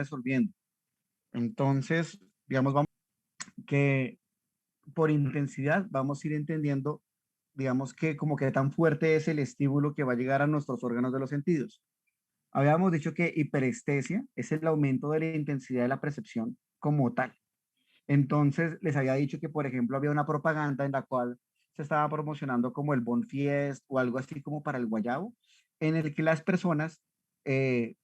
resolviendo. Entonces, digamos, vamos que por intensidad vamos a ir entendiendo, digamos que como que tan fuerte es el estímulo que va a llegar a nuestros órganos de los sentidos. Habíamos dicho que hiperestesia es el aumento de la intensidad de la percepción como tal. Entonces, les había dicho que, por ejemplo, había una propaganda en la cual se estaba promocionando como el Bonfiest o algo así como para el guayabo, en el que las personas,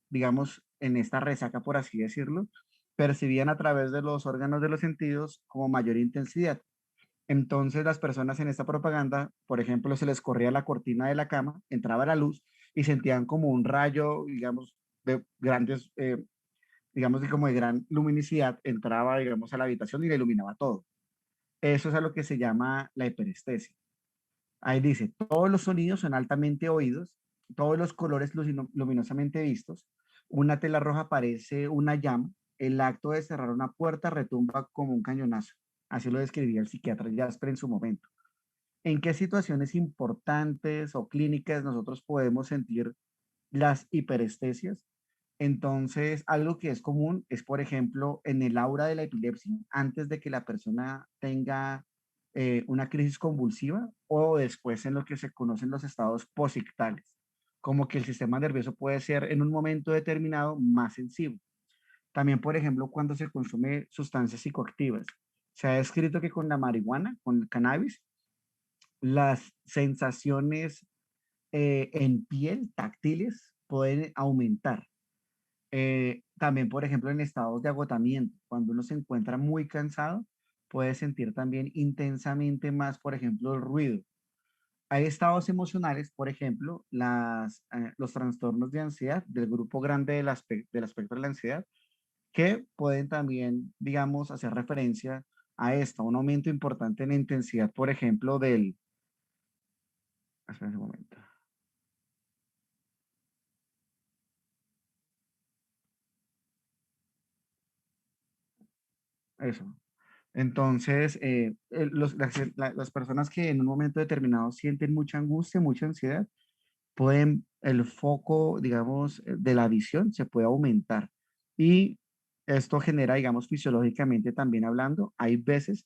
digamos, en esta resaca, por así decirlo, percibían a través de los órganos de los sentidos como mayor intensidad. Entonces, las personas en esta propaganda, por ejemplo, se les corría la cortina de la cama, entraba la luz y sentían como un rayo, digamos, de grandes, digamos que como de gran luminosidad, entraba, digamos, a la habitación y le iluminaba todo. Eso es a lo que se llama la hiperestesia. Ahí dice, todos los sonidos son altamente oídos, todos los colores luminosamente vistos, una tela roja parece una llama, el acto de cerrar una puerta retumba como un cañonazo. Así lo describía el psiquiatra Jasper en su momento. ¿En qué situaciones importantes o clínicas nosotros podemos sentir las hiperestesias? Entonces, algo que es común es, por ejemplo, en el aura de la epilepsia, antes de que la persona tenga una crisis convulsiva o después en lo que se conocen los estados posictales, como que el sistema nervioso puede ser en un momento determinado más sensible. También, por ejemplo, cuando se consume sustancias psicoactivas. Se ha descrito que con la marihuana, con el cannabis, las sensaciones en piel táctiles pueden aumentar. También, por ejemplo, en estados de agotamiento, cuando uno se encuentra muy cansado, puede sentir también intensamente más, por ejemplo, el ruido. Hay estados emocionales, por ejemplo, los trastornos de ansiedad, del grupo grande del espectro de la ansiedad, que pueden también, digamos, hacer referencia a esto, un aumento importante en la intensidad, por ejemplo, espera un momento, eso. Entonces, las personas que en un momento determinado sienten mucha angustia, mucha ansiedad, el foco, digamos, de la visión se puede aumentar. Y esto genera, digamos, fisiológicamente también hablando, hay veces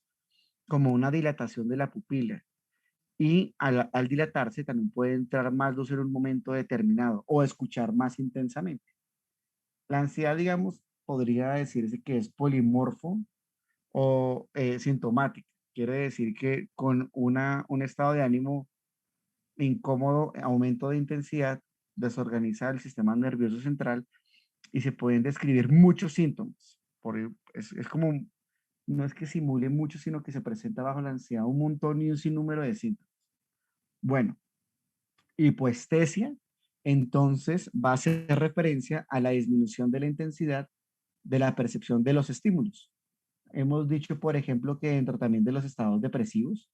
como una dilatación de la pupila. Y al dilatarse también puede entrar más luz en un momento determinado o escuchar más intensamente. La ansiedad, digamos, podría decirse que es polimorfo o sintomática. Quiere decir que con un estado de ánimo incómodo, aumento de intensidad, desorganiza el sistema nervioso central y se pueden describir muchos síntomas. Es como, no es que simule mucho, sino que se presenta bajo la ansiedad un montón y un sinnúmero de síntomas. Bueno, hipoestesia, entonces va a hacer referencia a la disminución de la intensidad de la percepción de los estímulos. Hemos dicho, por ejemplo, que dentro también de los estados depresivos,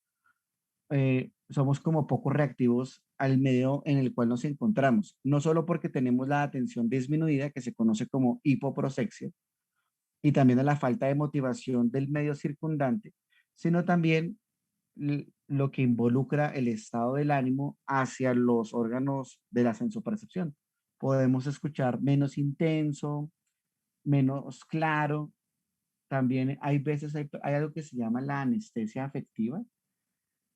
somos como poco reactivos al medio en el cual nos encontramos, no solo porque tenemos la atención disminuida, que se conoce como hipoprosexia, y también a la falta de motivación del medio circundante, sino también lo que involucra el estado del ánimo hacia los órganos de la sensopercepción. Podemos escuchar menos intenso, menos claro. También hay veces hay algo que se llama la anestesia afectiva,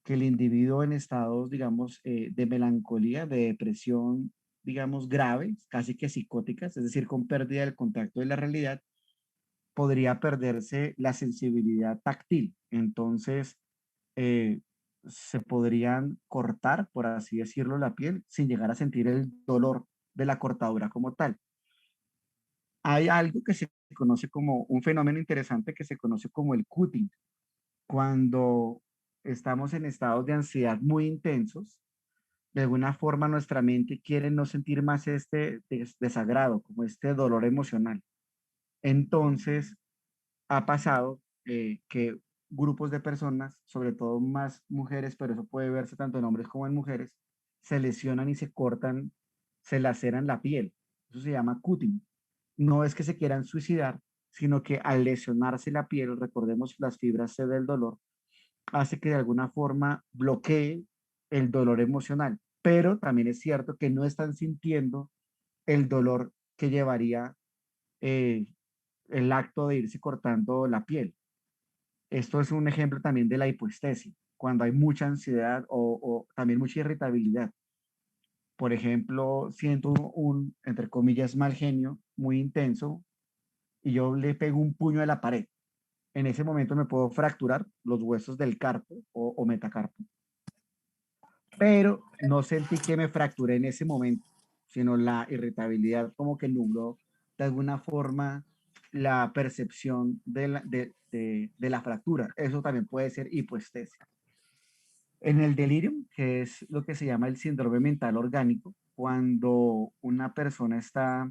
que el individuo en estados, digamos, de melancolía, de depresión, digamos, graves, casi que psicóticas, es decir, con pérdida del contacto de la realidad, podría perderse la sensibilidad táctil. Entonces, eh, se podrían cortar, por así decirlo, la piel sin llegar a sentir el dolor de la cortadura como tal. Hay algo que se conoce como un fenómeno interesante que se conoce como el cutting. Cuando estamos en estados de ansiedad muy intensos, de alguna forma nuestra mente quiere no sentir más este desagrado, como este dolor emocional. Entonces, ha pasado que grupos de personas, sobre todo más mujeres, pero eso puede verse tanto en hombres como en mujeres, se lesionan y se cortan, se laceran la piel. Eso se llama cutting. No es que se quieran suicidar, sino que al lesionarse la piel, recordemos las fibras C del dolor, hace que de alguna forma bloquee el dolor emocional. Pero también es cierto que no están sintiendo el dolor que llevaría el acto de irse cortando la piel. Esto es un ejemplo también de la hipoestesia, cuando hay mucha ansiedad o también mucha irritabilidad. Por ejemplo, siento un, entre comillas, mal genio muy intenso y yo le pego un puño a la pared. En ese momento me puedo fracturar los huesos del carpo o metacarpo, pero no sentí que me fracturé en ese momento, sino la irritabilidad como que nubló de alguna forma la percepción de la fractura. Eso también puede ser hipoestesia. En el delirium, que es lo que se llama el síndrome mental orgánico, cuando una persona está,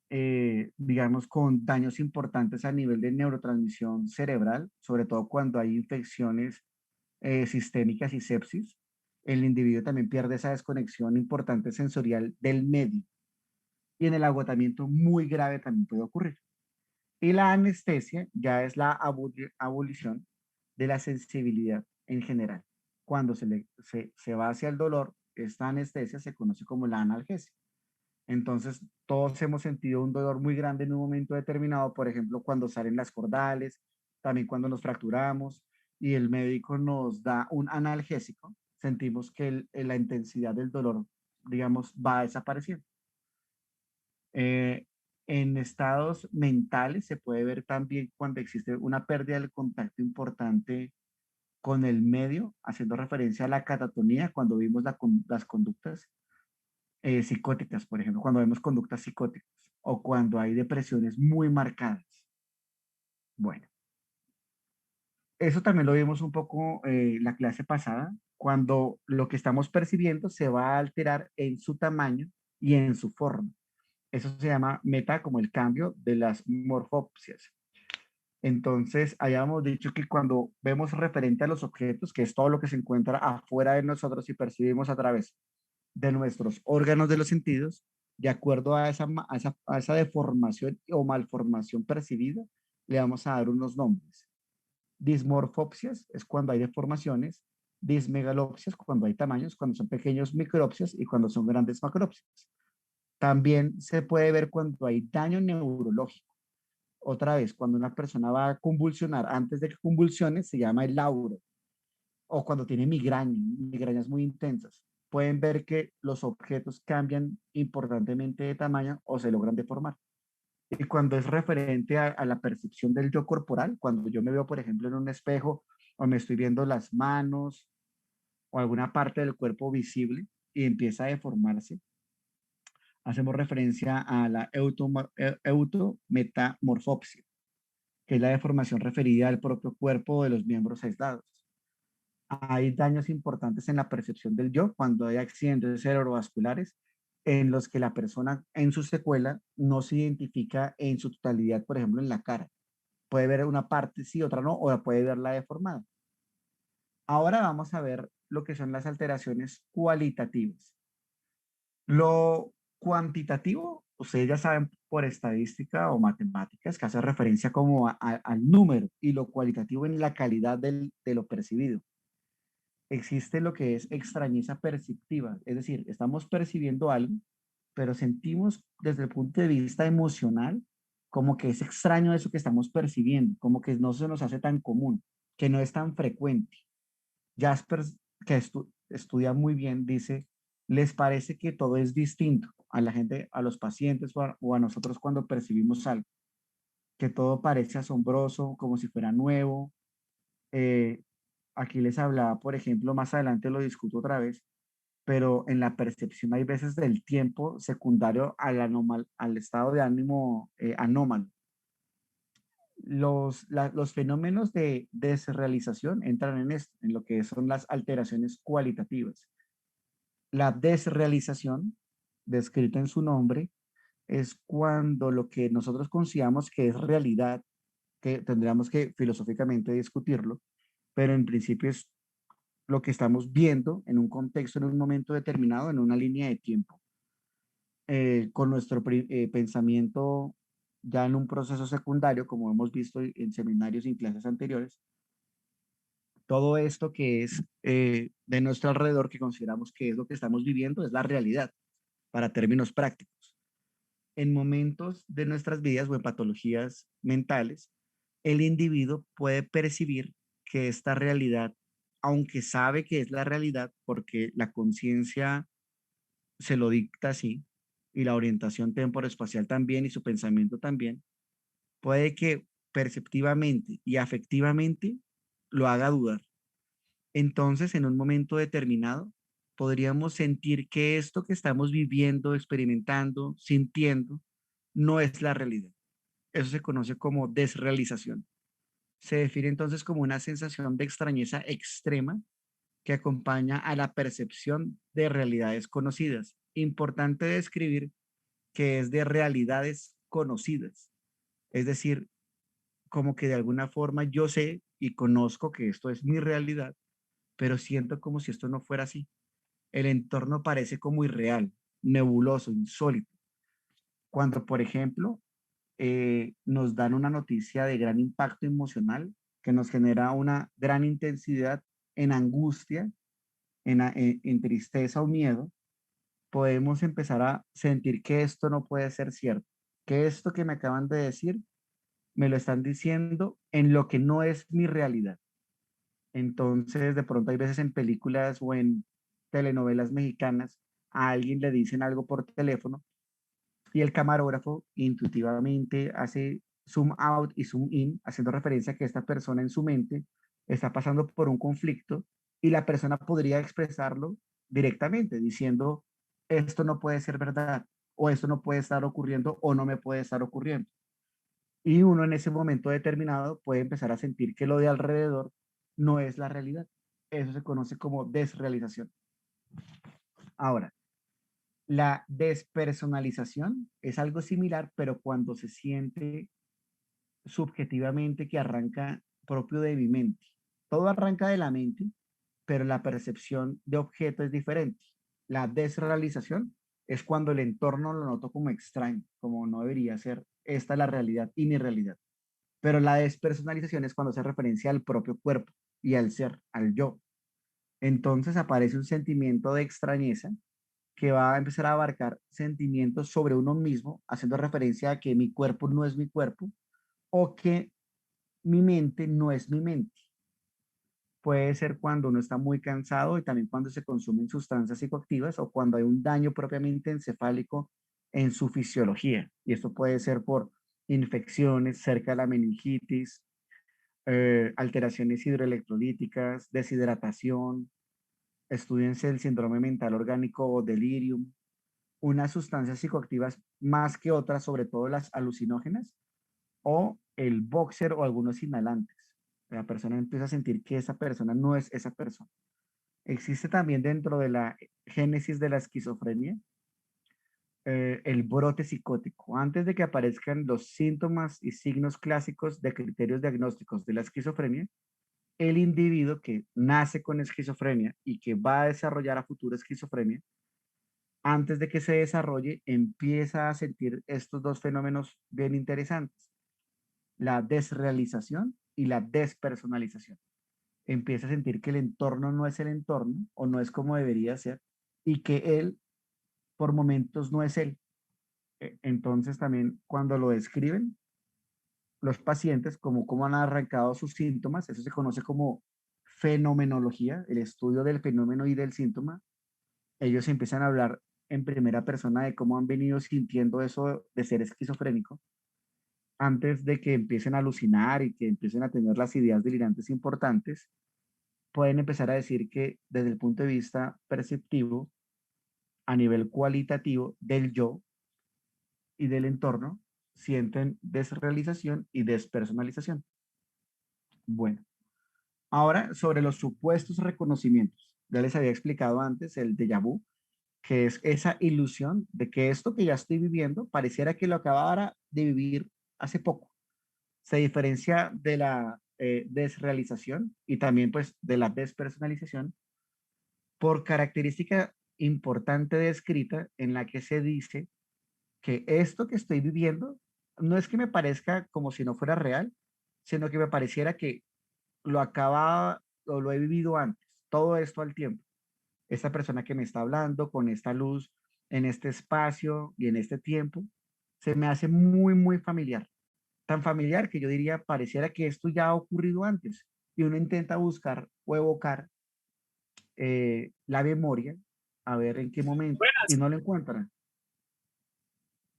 digamos, con daños importantes a nivel de neurotransmisión cerebral, sobre todo cuando hay infecciones sistémicas y sepsis, el individuo también pierde esa desconexión importante sensorial del medio. Y en el agotamiento muy grave también puede ocurrir. Y la anestesia ya es la abolición de la sensibilidad en general. Cuando se va hacia el dolor, esta anestesia se conoce como la analgesia. Entonces, todos hemos sentido un dolor muy grande en un momento determinado, por ejemplo, cuando salen las cordales, también cuando nos fracturamos y el médico nos da un analgésico, sentimos que la intensidad del dolor, digamos, va desapareciendo. Eh, en estados mentales se puede ver también cuando existe una pérdida del contacto importante con el medio, haciendo referencia a la catatonía, cuando vimos las conductas psicóticas, por ejemplo, cuando vemos conductas psicóticas o cuando hay depresiones muy marcadas. Bueno, eso también lo vimos un poco la clase pasada, cuando lo que estamos percibiendo se va a alterar en su tamaño y en su forma. Eso se llama meta, como el cambio de las morfopsias. Entonces, habíamos dicho que cuando vemos referente a los objetos, que es todo lo que se encuentra afuera de nosotros y percibimos a través de nuestros órganos de los sentidos, de acuerdo a a esa deformación o malformación percibida, le vamos a dar unos nombres. Dismorfopsias es cuando hay deformaciones, dismegalopsias cuando hay tamaños, cuando son pequeños micropsias y cuando son grandes macropsias. También se puede ver cuando hay daño neurológico. Otra vez, cuando una persona va a convulsionar antes de que convulsione, se llama el lauro. O cuando tiene migraña, migrañas muy intensas. Pueden ver que los objetos cambian importantemente de tamaño o se logran deformar. Y cuando es referente a la percepción del yo corporal, cuando yo me veo, por ejemplo, en un espejo o me estoy viendo las manos o alguna parte del cuerpo visible y empieza a deformarse, hacemos referencia a la eutometamorfopsia, que es la deformación referida al propio cuerpo de los miembros aislados. Hay daños importantes en la percepción del yo cuando hay accidentes cerebrovasculares en los que la persona en su secuela no se identifica en su totalidad, por ejemplo, en la cara. Puede ver una parte sí, otra no, o puede verla deformada. Ahora vamos a ver lo que son las alteraciones cualitativas. Lo cuantitativo, ustedes ya saben por estadística o matemáticas que hace referencia como al número y lo cualitativo en la calidad de lo percibido. Existe lo que es extrañeza perceptiva, es decir, estamos percibiendo algo, pero sentimos desde el punto de vista emocional como que es extraño eso que estamos percibiendo, como que no se nos hace tan común, que no es tan frecuente. Jaspers, que estudia muy bien, dice, les parece que todo es distinto a la gente, a los pacientes o a nosotros cuando percibimos algo, que todo parece asombroso, como si fuera nuevo. Eh, Aquí les hablaba, por ejemplo, más adelante lo discuto otra vez, pero en la percepción hay veces del tiempo secundario al estado de ánimo anómalo. Los fenómenos de desrealización entran en esto, en lo que son las alteraciones cualitativas. La desrealización, descrita en su nombre, es cuando lo que nosotros consideramos que es realidad, que tendríamos que filosóficamente discutirlo, pero en principio es lo que estamos viendo en un contexto, en un momento determinado, en una línea de tiempo, con nuestro pensamiento ya en un proceso secundario, como hemos visto en seminarios y en clases anteriores, todo esto que es de nuestro alrededor, que consideramos que es lo que estamos viviendo, es la realidad para términos prácticos. en momentos de nuestras vidas o en patologías mentales, el individuo puede percibir que esta realidad, aunque sabe que es la realidad, porque la conciencia se lo dicta así, y la orientación temporoespacial también, y su pensamiento también, puede que perceptivamente y afectivamente lo haga dudar. Entonces, en un momento determinado, podríamos sentir que esto que estamos viviendo, experimentando, sintiendo, no es la realidad. Eso se conoce como desrealización. Se define entonces como una sensación de extrañeza extrema que acompaña a la percepción de realidades conocidas. Importante describir que es de realidades conocidas. Es decir, como que de alguna forma yo sé y conozco que esto es mi realidad, pero siento como si esto no fuera así. El entorno parece como irreal, nebuloso, insólito. Cuando, por ejemplo, nos dan una noticia de gran impacto emocional que nos genera una gran intensidad en angustia, en tristeza o miedo, podemos empezar a sentir que esto no puede ser cierto, que esto que me acaban de decir me lo están diciendo en lo que no es mi realidad. Entonces, de pronto hay veces en películas o en telenovelas mexicanas, a alguien le dicen algo por teléfono y el camarógrafo intuitivamente hace zoom out y zoom in, haciendo referencia a que esta persona en su mente está pasando por un conflicto y la persona podría expresarlo directamente, diciendo, esto no puede ser verdad, o esto no puede estar ocurriendo, o no me puede estar ocurriendo. Y uno en ese momento determinado puede empezar a sentir que lo de alrededor no es la realidad. Eso se conoce como desrealización. Ahora, la despersonalización es algo similar, pero cuando se siente subjetivamente que arranca propio de mi mente. Todo arranca de la mente, pero la percepción de objeto es diferente. La desrealización es cuando el entorno lo noto como extraño, como no debería ser esta la realidad y mi realidad. Pero la despersonalización es cuando se referencia al propio cuerpo y al ser, al yo. Entonces aparece un sentimiento de extrañeza que va a empezar a abarcar sentimientos sobre uno mismo, haciendo referencia a que mi cuerpo no es mi cuerpo o que mi mente no es mi mente. Puede ser cuando uno está muy cansado y también cuando se consumen sustancias psicoactivas o cuando hay un daño propiamente encefálico en su fisiología. Y esto puede ser por infecciones cerca de la meningitis, alteraciones hidroelectrolíticas, deshidratación, estudiense el síndrome mental orgánico o delirium, unas sustancias psicoactivas más que otras, sobre todo las alucinógenas, o el boxer o algunos inhalantes. La persona empieza a sentir que esa persona no es esa persona. Existe también dentro de la génesis de la esquizofrenia el brote psicótico. Antes de que aparezcan los síntomas y signos clásicos de criterios diagnósticos de la esquizofrenia, el individuo que nace con esquizofrenia y que va a desarrollar a futuro esquizofrenia, antes de que se desarrolle, empieza a sentir estos dos fenómenos bien interesantes, la desrealización y la despersonalización. Empieza a sentir que el entorno no es el entorno o no es como debería ser y que él por momentos no es él. Entonces también cuando lo describen los pacientes, como cómo han arrancado sus síntomas, eso se conoce como fenomenología, el estudio del fenómeno y del síntoma. Ellos empiezan a hablar en primera persona de cómo han venido sintiendo eso de ser esquizofrénico antes de que empiecen a alucinar y que empiecen a tener las ideas delirantes importantes, pueden empezar a decir que desde el punto de vista perceptivo, a nivel cualitativo del yo y del entorno, sienten desrealización y despersonalización. Bueno, ahora sobre los supuestos reconocimientos. Ya les había explicado antes el déjà vu, que es esa ilusión de que esto que ya estoy viviendo pareciera que lo acabara de vivir hace poco. Se diferencia de la desrealización y también pues de la despersonalización por característica importante descrita en la que se dice que esto que estoy viviendo no es que me parezca como si no fuera real, sino que me pareciera que lo acaba o lo he vivido antes, todo esto al tiempo. Esta persona que me está hablando con esta luz en este espacio y en este tiempo, se me hace muy, muy familiar. Tan familiar que yo diría, pareciera que esto ya ha ocurrido antes. Y uno intenta buscar o evocar la memoria, a ver en qué momento, y Buenas. no lo encuentra.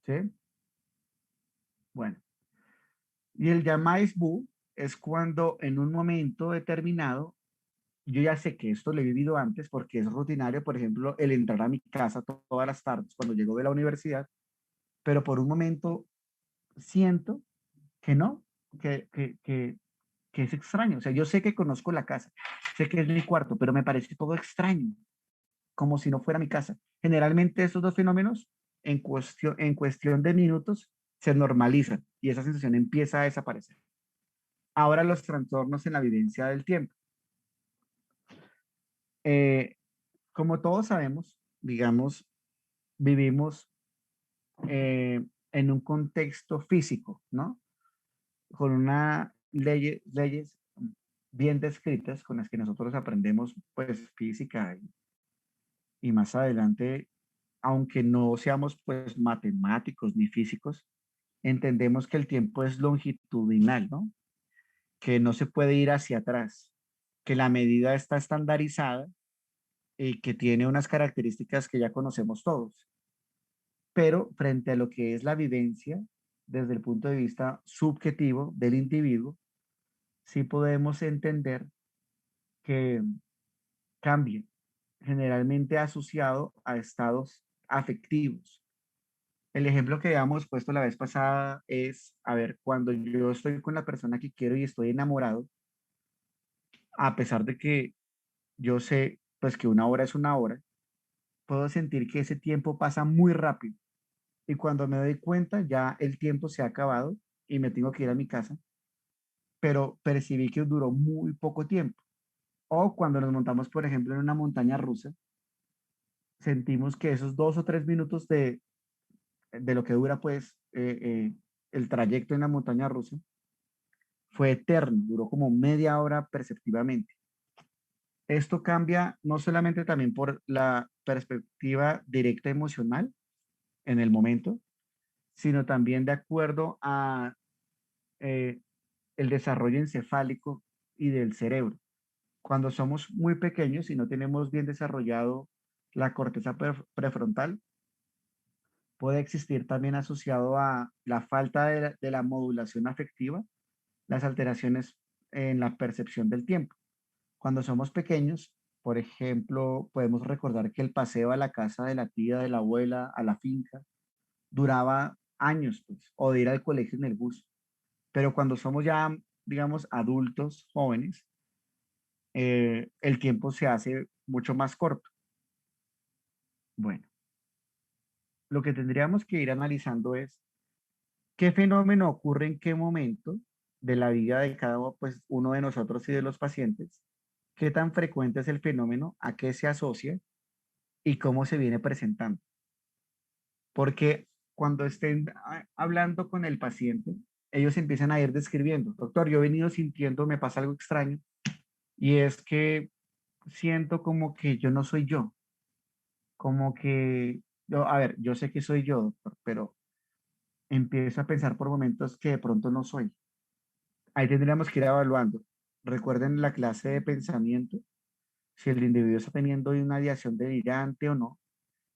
¿Sí? Bueno. Y el jamais vu es cuando en un momento determinado, yo ya sé que esto lo he vivido antes porque es rutinario, por ejemplo, el entrar a mi casa todas las tardes cuando llego de la universidad, pero por un momento siento que no, que es extraño. O sea, yo sé que conozco la casa, sé que es mi cuarto, pero me parece todo extraño, como si no fuera mi casa. Generalmente estos dos fenómenos en cuestión de minutos se normalizan y esa sensación empieza a desaparecer. Ahora los trastornos en la vivencia del tiempo. Eh, como todos sabemos, digamos, vivimos en un contexto físico, ¿no? Con una leyes bien descritas con las que nosotros aprendemos, pues, física y más adelante, aunque no seamos, pues, matemáticos ni físicos, entendemos que el tiempo es longitudinal, ¿no? Que no se puede ir hacia atrás, que la medida está estandarizada y que tiene unas características que ya conocemos todos. Pero frente a lo que es la vivencia, desde el punto de vista subjetivo del individuo, sí podemos entender que cambia, generalmente asociado a estados afectivos. El ejemplo que habíamos puesto la vez pasada es, a ver, cuando yo estoy con la persona que quiero y estoy enamorado, a pesar de que yo sé, pues que una hora es una hora, puedo sentir que ese tiempo pasa muy rápido. Y cuando me doy cuenta, ya el tiempo se ha acabado y me tengo que ir a mi casa, pero percibí que duró muy poco tiempo. O cuando nos montamos, por ejemplo, en una montaña rusa, sentimos que esos 2 o 3 minutos de lo que dura, pues, el trayecto en la montaña rusa, fue eterno, duró como media hora perceptivamente. Esto cambia no solamente también por la perspectiva directa emocional en el momento, sino también de acuerdo a eh, el desarrollo encefálico y del cerebro. Cuando somos muy pequeños y no tenemos bien desarrollado la corteza prefrontal, puede existir también asociado a la falta de la modulación afectiva, las alteraciones en la percepción del tiempo. Cuando somos pequeños, por ejemplo, podemos recordar que el paseo a la casa de la tía, de la abuela, a la finca, duraba años, pues, o de ir al colegio en el bus. Pero cuando somos ya, digamos, adultos, jóvenes, el tiempo se hace mucho más corto. Bueno, lo que tendríamos que ir analizando es qué fenómeno ocurre en qué momento de la vida de cada pues, uno de nosotros y de los pacientes, qué tan frecuente es el fenómeno, a qué se asocia y cómo se viene presentando. Porque cuando estén hablando con el paciente, ellos empiezan a ir describiendo, doctor, yo he venido sintiendo, me pasa algo extraño, y es que siento como que yo no soy yo, como que yo, a ver, yo sé que soy yo, doctor, pero empiezo a pensar por momentos que de pronto no soy. Ahí tendríamos que ir evaluando. Recuerden la clase de pensamiento, si el individuo está teniendo una ideación delirante o no,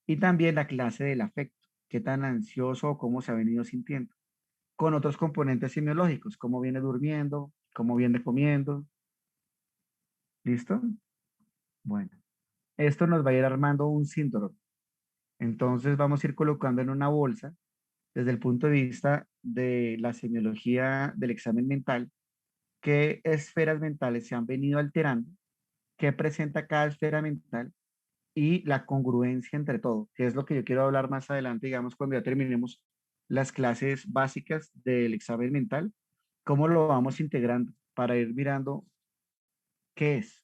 y también la clase del afecto, qué tan ansioso o cómo se ha venido sintiendo, con otros componentes semiológicos, cómo viene durmiendo, cómo viene comiendo. ¿Listo? Bueno, esto nos va a ir armando un síndrome. Entonces vamos a ir colocando en una bolsa desde el punto de vista de la semiología del examen mental, qué esferas mentales se han venido alterando, qué presenta cada esfera mental y la congruencia entre todo, que es lo que yo quiero hablar más adelante, digamos, cuando ya terminemos las clases básicas del examen mental, cómo lo vamos integrando para ir mirando qué es.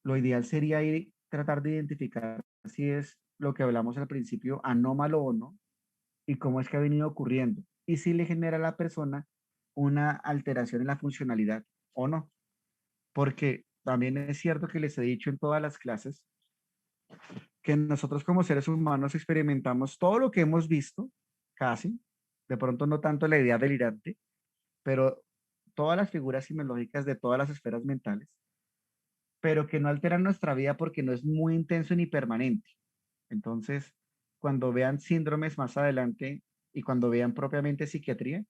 Lo ideal sería ir tratar de identificar si es lo que hablamos al principio, anómalo o no, y cómo es que ha venido ocurriendo, y si le genera a la persona una alteración en la funcionalidad o no. Porque también es cierto que les he dicho en todas las clases que nosotros como seres humanos experimentamos todo lo que hemos visto, casi, de pronto no tanto la idea delirante, pero todas las figuras semiológicas de todas las esferas mentales, pero que no alteran nuestra vida porque no es muy intenso ni permanente. Entonces, cuando vean síndromes más adelante y cuando vean propiamente psiquiatría,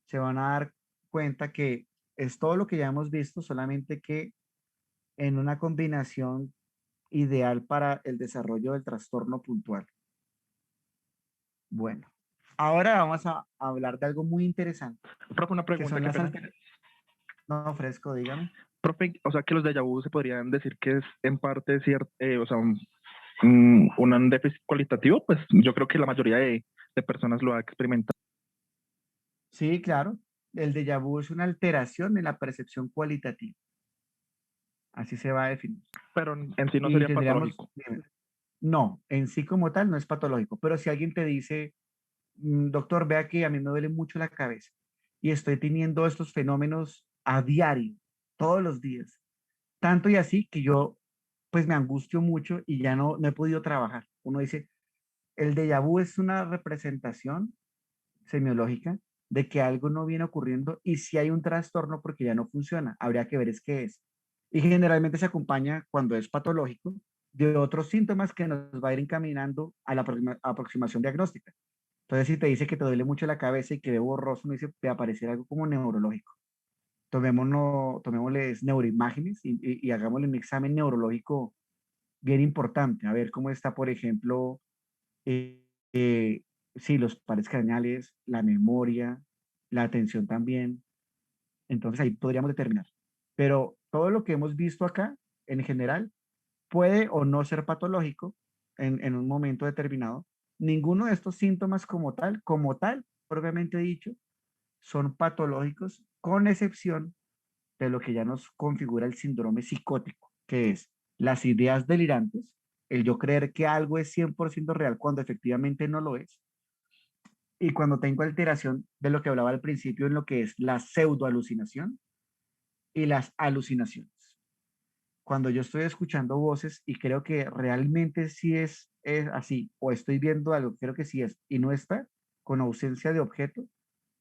se van a dar cuenta que es todo lo que ya hemos visto, solamente que en una combinación ideal para el desarrollo del trastorno puntual. Bueno, ahora vamos a hablar de algo muy interesante, Profe, una que pregunta, son qué las pena. alteraciones. No, Fresco, dígame. Profe, o sea que los déjà vu se podrían decir que es en parte cierto, o sea, un déficit cualitativo, pues yo creo que la mayoría de personas lo ha experimentado. Sí, claro. El déjà vu es una alteración en la percepción cualitativa. Así se va a definir. Pero en sí no Y sería tendríamos, patológico. dime, no, en sí como tal no es patológico, pero si alguien te dice, doctor, vea que a mí me duele mucho la cabeza y estoy teniendo estos fenómenos a diario, todos los días, tanto y así que yo pues me angustio mucho y ya no he podido trabajar. Uno dice, el déjà vu es una representación semiológica de que algo no viene ocurriendo y si hay un trastorno porque ya no funciona, habría que ver es qué es. Y generalmente se acompaña cuando es patológico de otros síntomas que nos va a ir encaminando a la aproximación diagnóstica. Entonces, si te dice que te duele mucho la cabeza y que ve borroso, no dice, te aparecer algo como neurológico. Tomémosles neuroimágenes y hagámosle un examen neurológico bien importante. A ver cómo está, por ejemplo, eh, eh, sí, los pares craneales, la memoria, la atención también. Entonces ahí podríamos determinar. Pero todo lo que hemos visto acá, en general, puede o no ser patológico en un momento determinado. Ninguno de estos síntomas como tal, propiamente dicho, son patológicos, con excepción de lo que ya nos configura el síndrome psicótico, que es las ideas delirantes, el yo creer que algo es 100% real cuando efectivamente no lo es, y cuando tengo alteración de lo que hablaba al principio en lo que es la pseudoalucinación y las alucinaciones. Cuando yo estoy escuchando voces y creo que realmente sí es así, o estoy viendo algo, creo que sí es, y no está, con ausencia de objeto,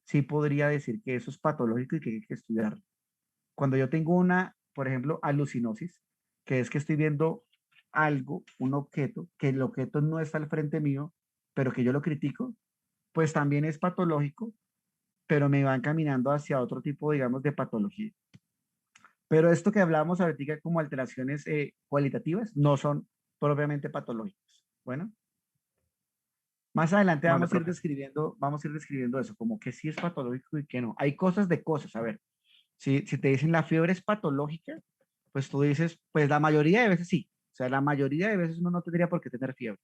sí podría decir que eso es patológico y que hay que estudiarlo. Cuando yo tengo una, por ejemplo, alucinosis, que es que estoy viendo algo, un objeto, que el objeto no está al frente mío, pero que yo lo critico, pues también es patológico, pero me va encaminando hacia otro tipo, digamos, de patología. Pero esto que hablábamos ahorita como alteraciones cualitativas no son propiamente patológicas. Bueno, más adelante Vale, profe. vamos a ir describiendo eso, como que sí es patológico y que no. Hay cosas de cosas, a ver, si te dicen la fiebre es patológica, pues tú dices, pues la mayoría de veces sí. O sea, la mayoría de veces uno no tendría por qué tener fiebre.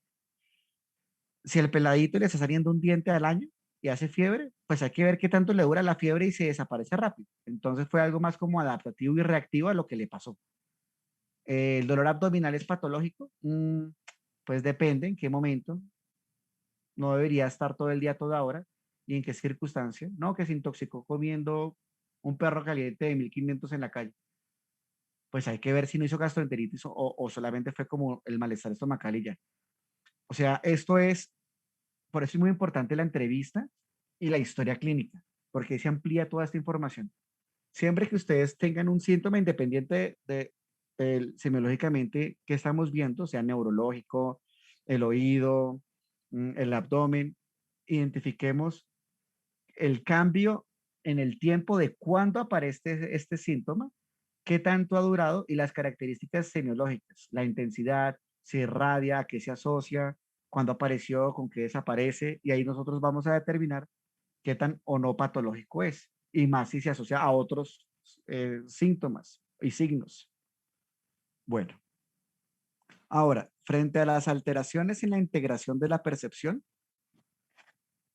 Si el peladito le está saliendo un diente al año y hace fiebre, pues hay que ver qué tanto le dura la fiebre y se desaparece rápido. Entonces fue algo más como adaptativo y reactivo a lo que le pasó. ¿El dolor abdominal es patológico? Pues depende en qué momento. No debería estar todo el día, toda hora. ¿Y en qué circunstancia? No, que se intoxicó comiendo un perro caliente de 1500 en la calle. Pues hay que ver si no hizo gastroenteritis o solamente fue como el malestar estomacal y ya. O sea, por eso es muy importante la entrevista y la historia clínica, porque se amplía toda esta información. Siempre que ustedes tengan un síntoma independiente semiológicamente que estamos viendo, sea neurológico, el oído, el abdomen, identifiquemos el cambio en el tiempo de cuándo aparece este síntoma, qué tanto ha durado y las características semiológicas, la intensidad, si irradia, a qué se asocia, cuándo apareció, con qué desaparece, y ahí nosotros vamos a determinar qué tan o no patológico es, y más si se asocia a otros síntomas y signos. Bueno, ahora, frente a las alteraciones en la integración de la percepción,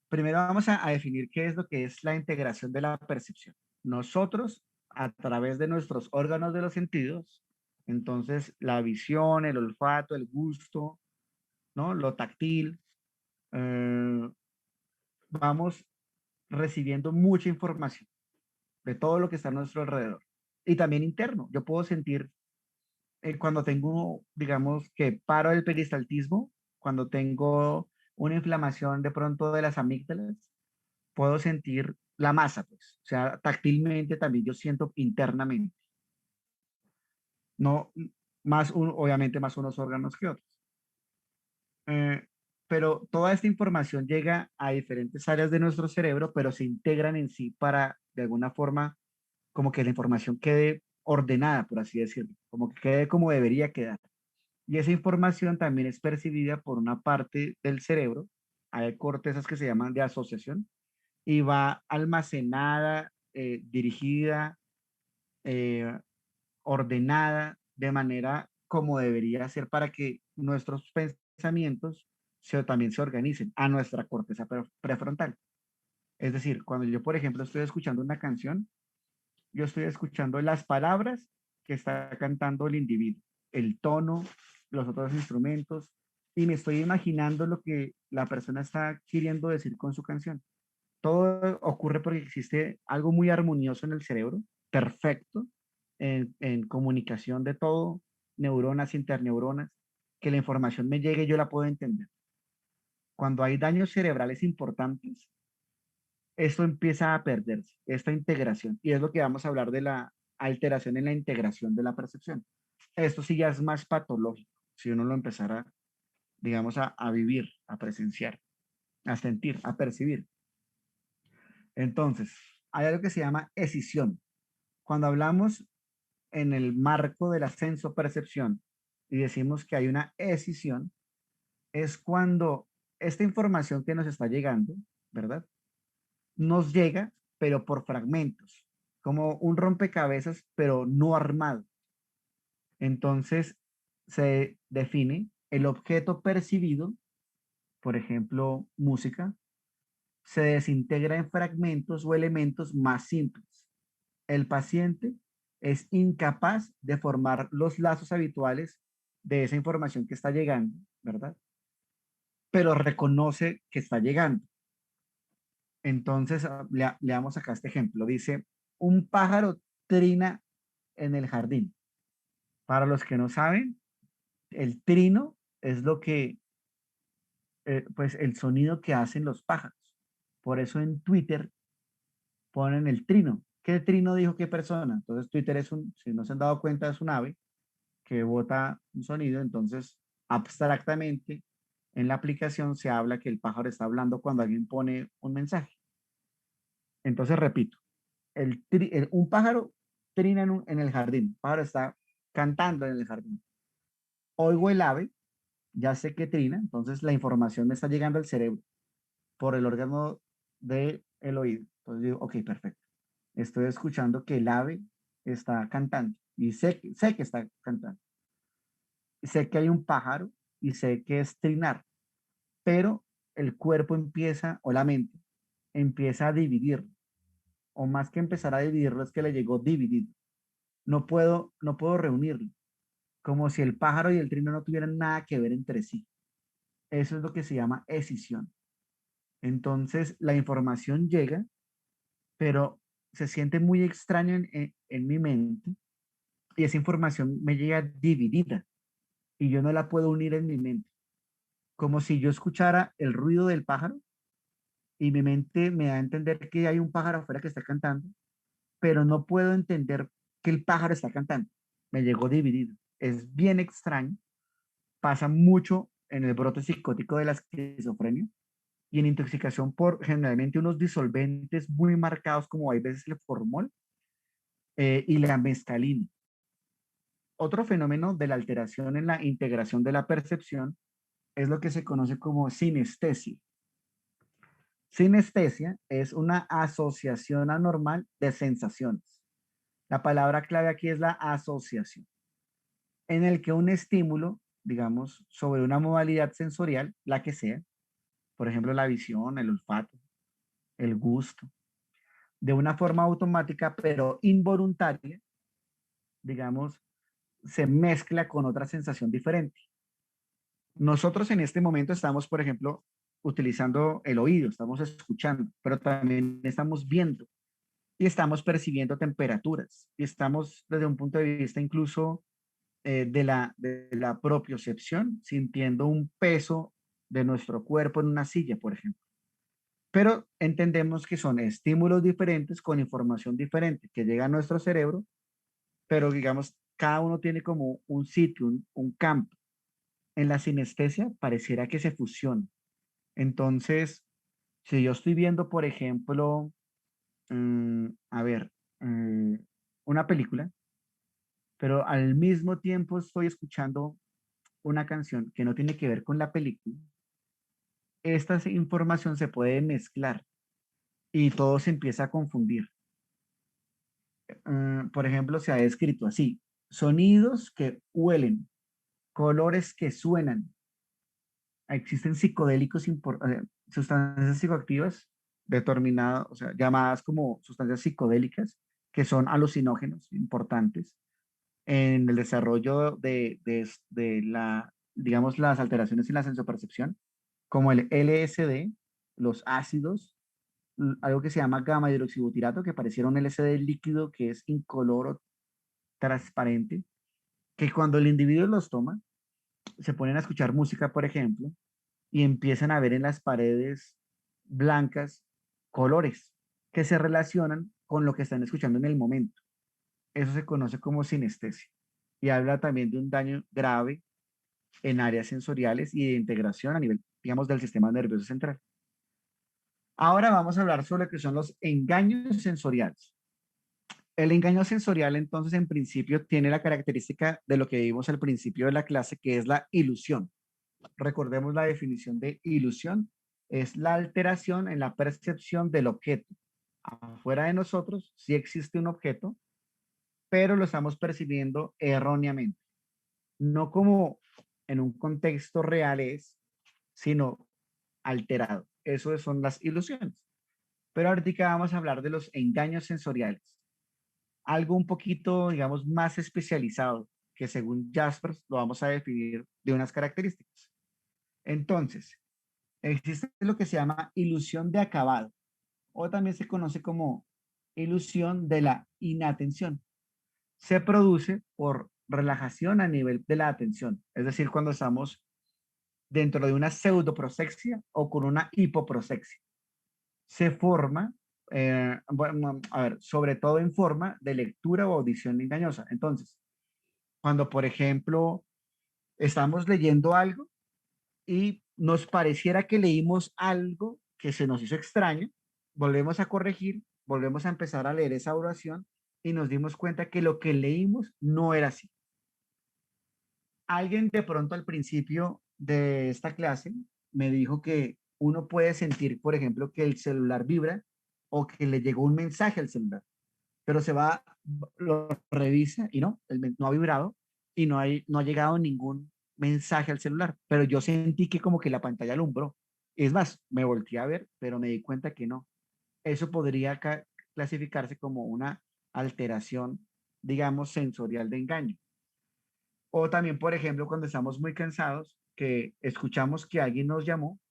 primero vamos a definir qué es lo que es la integración de la percepción. Nosotros, a través de nuestros órganos de los sentidos, entonces la visión, el olfato, el gusto, ¿no? Lo táctil, eh, vamos recibiendo mucha información de todo lo que está a nuestro alrededor. Y también interno. Yo puedo sentir cuando tengo, digamos, que paro el peristaltismo, cuando tengo una inflamación de pronto de las amígdalas, puedo sentir la masa, pues. O sea, táctilmente también yo siento internamente. No más, obviamente más unos órganos que otros. Eh, pero toda esta información llega a diferentes áreas de nuestro cerebro, pero se integran en sí para, de alguna forma, como que la información quede ordenada, por así decirlo, como que quede como debería quedar. Y esa información también es percibida por una parte del cerebro, hay cortezas que se llaman de asociación, y va almacenada, dirigida, eh, ordenada de manera como debería ser para que nuestros pensamientos también se organicen a nuestra corteza prefrontal. Es decir, cuando yo, por ejemplo, estoy escuchando una canción, yo estoy escuchando las palabras que está cantando el individuo, el tono, los otros instrumentos, y me estoy imaginando lo que la persona está queriendo decir con su canción. Todo ocurre porque existe algo muy armonioso en el cerebro, perfecto, en comunicación de todo, neuronas, interneuronas, que la información me llegue y yo la puedo entender. Cuando hay daños cerebrales importantes, esto empieza a perderse, esta integración, y es lo que vamos a hablar de la alteración en la integración de la percepción. Esto sí ya es más patológico, si uno lo empezara, digamos, a vivir, a presenciar, a sentir, a percibir. Entonces, hay algo que se llama escisión. Cuando hablamos en el marco del ascenso percepción y decimos que hay una escisión, es cuando esta información que nos está llegando, ¿verdad? Nos llega, pero por fragmentos, como un rompecabezas, pero no armado. Entonces, se define el objeto percibido, por ejemplo, música, se desintegra en fragmentos o elementos más simples. El paciente es incapaz de formar los lazos habituales de esa información que está llegando, ¿verdad? Pero reconoce que está llegando. Entonces, le damos acá este ejemplo. Dice, un pájaro trina en el jardín. Para los que no saben, el trino es lo que, pues el sonido que hacen los pájaros. Por eso en Twitter ponen el trino. ¿Qué trino dijo qué persona? Entonces Twitter es un, si no se han dado cuenta, es un ave que bota un sonido, entonces abstractamente en la aplicación se habla que el pájaro está hablando cuando alguien pone un mensaje. Entonces repito, un pájaro trina en el jardín, el pájaro está cantando en el jardín. Oigo el ave, ya sé que trina, entonces la información me está llegando al cerebro por el órgano del oído. Entonces digo, ok, perfecto. Estoy escuchando que el ave está cantando y sé que está cantando. Sé que hay un pájaro y sé que es trinar, pero el cuerpo empieza, o la mente, empieza a dividirlo, o más que empezar a dividirlo, es que le llegó dividido. No puedo reunirlo, como si el pájaro y el trino no tuvieran nada que ver entre sí. Eso es lo que se llama escisión. Entonces, la información llega, pero se siente muy extraño en mi mente y esa información me llega dividida y yo no la puedo unir en mi mente. Como si yo escuchara el ruido del pájaro y mi mente me da a entender que hay un pájaro afuera que está cantando, pero no puedo entender que el pájaro está cantando. Me llegó dividido. Es bien extraño. Pasa mucho en el brote psicótico de la esquizofrenia y en intoxicación por generalmente unos disolventes muy marcados como hay veces el formol y la mescalina. Otro fenómeno de la alteración en la integración de la percepción es lo que se conoce como sinestesia. Sinestesia es una asociación anormal de sensaciones. La palabra clave aquí es la asociación, en el que un estímulo, digamos, sobre una modalidad sensorial, la que sea, por ejemplo, la visión, el olfato, el gusto, de una forma automática, pero involuntaria, digamos, se mezcla con otra sensación diferente. Nosotros en este momento estamos, por ejemplo, utilizando el oído, estamos escuchando, pero también estamos viendo y estamos percibiendo temperaturas y estamos desde un punto de vista incluso de la propiocepción, sintiendo un peso de nuestro cuerpo en una silla, por ejemplo. pero entendemos que son estímulos diferentes con información diferente que llega a nuestro cerebro, pero digamos, cada uno tiene como un sitio, un campo. En la sinestesia pareciera que se fusiona. Entonces, si yo estoy viendo, por ejemplo, a ver, mm, una película, pero al mismo tiempo estoy escuchando una canción que no tiene que ver con la película, esta información se puede mezclar y todo se empieza a confundir. Por ejemplo, se ha descrito así, sonidos que huelen, colores que suenan. Existen psicodélicos, sustancias psicoactivas determinadas, o sea, llamadas como sustancias psicodélicas, que son alucinógenos importantes en el desarrollo de la, digamos, las alteraciones en la sensopercepción, como el LSD, los ácidos, algo que se llama gamma hidroxibutirato, que pareciera un LSD líquido que es incoloro, transparente, que cuando el individuo los toma, se ponen a escuchar música, por ejemplo, y empiezan a ver en las paredes blancas colores que se relacionan con lo que están escuchando en el momento. Eso se conoce como sinestesia y habla también de un daño grave en áreas sensoriales y de integración a nivel, digamos, del sistema nervioso central. Ahora vamos a hablar sobre lo que son los engaños sensoriales. El engaño sensorial, entonces, en principio, tiene la característica de lo que vimos al principio de la clase, que es la ilusión. Recordemos la definición de ilusión. Es la alteración en la percepción del objeto. Afuera de nosotros sí existe un objeto, pero lo estamos percibiendo erróneamente. No como en un contexto real es, sino alterado. Eso son las ilusiones. Pero ahorita vamos a hablar de los engaños sensoriales. Algo un poquito, digamos, más especializado, que según Jaspers lo vamos a definir de unas características. Entonces, existe lo que se llama ilusión de acabado, o también se conoce como ilusión de la inatención. Se produce por relajación a nivel de la atención, es decir, cuando estamos dentro de una pseudoprosexia o con una hipoprosexia. Se forma, bueno, a ver, sobre todo en forma de lectura o audición engañosa. Entonces, cuando, por ejemplo, estamos leyendo algo y nos pareciera que leímos algo que se nos hizo extraño, volvemos a corregir, volvemos a empezar a leer esa oración y nos dimos cuenta que lo que leímos no era así. Alguien de pronto al principio de esta clase me dijo que uno puede sentir, por ejemplo, que el celular vibra o que le llegó un mensaje al celular, pero se va, lo revisa y no, no ha vibrado y no ha llegado ningún mensaje al celular, pero yo sentí que como que la pantalla alumbró. Es más, me volteé a ver, pero me di cuenta que no. Eso podría clasificarse como una alteración, digamos, sensorial de engaño. O también, por ejemplo, cuando estamos muy cansados, que escuchamos que alguien nos llamó,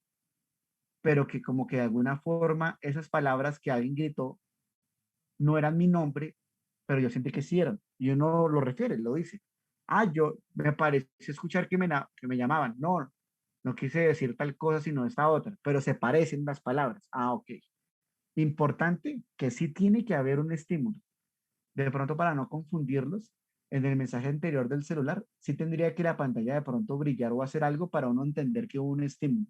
pero que como que de alguna forma esas palabras que alguien gritó no eran mi nombre, pero yo sentí que sí eran. Y uno lo refiere, lo dice. Ah, yo me pareció escuchar que me llamaban. No, no quise decir tal cosa, sino esta otra, pero se parecen las palabras. Ah, ok. Importante que sí tiene que haber un estímulo. De pronto, para no confundirlos, en el mensaje anterior del celular, sí tendría que la pantalla de pronto brillar o hacer algo para uno entender que hubo un estímulo.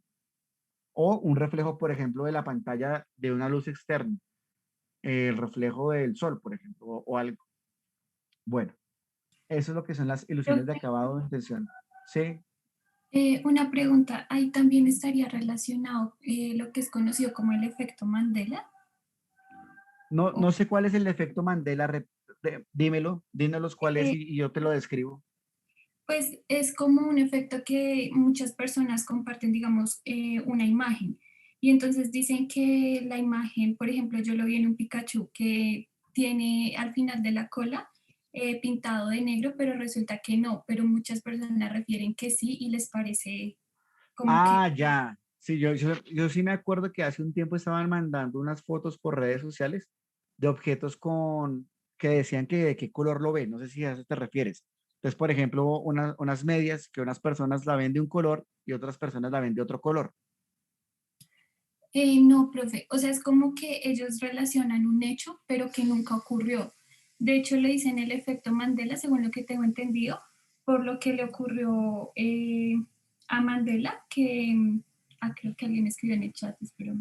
O un reflejo, por ejemplo, de la pantalla de una luz externa, el reflejo del sol, por ejemplo, o algo. Bueno, eso es lo que son las ilusiones de Profe, acabado de intención. Sí, una pregunta, ahí también estaría relacionado lo que es conocido como el efecto Mandela. no, O, no sé cuál es el efecto Mandela, dímelo, dímelos cuál es eh, y yo te lo describo. pues es como un efecto que muchas personas comparten, digamos, una imagen. Y entonces dicen que la imagen, por ejemplo, yo lo vi en un Pikachu que tiene al final de la cola pintado de negro, pero resulta que no, pero muchas personas refieren que sí y les parece como que Ah, ya. Sí, yo sí me acuerdo que hace un tiempo estaban mandando unas fotos por redes sociales de objetos con que decían que de qué color lo ven. No sé si a eso te refieres. Entonces, por ejemplo, unas medias que unas personas la ven de un color y otras personas la ven de otro color. No, profe, o sea, es como que ellos relacionan un hecho, pero que nunca ocurrió. De hecho, le dicen el efecto Mandela, según lo que tengo entendido, por lo que le ocurrió a Mandela, que, creo que alguien escribió en el chat, espero.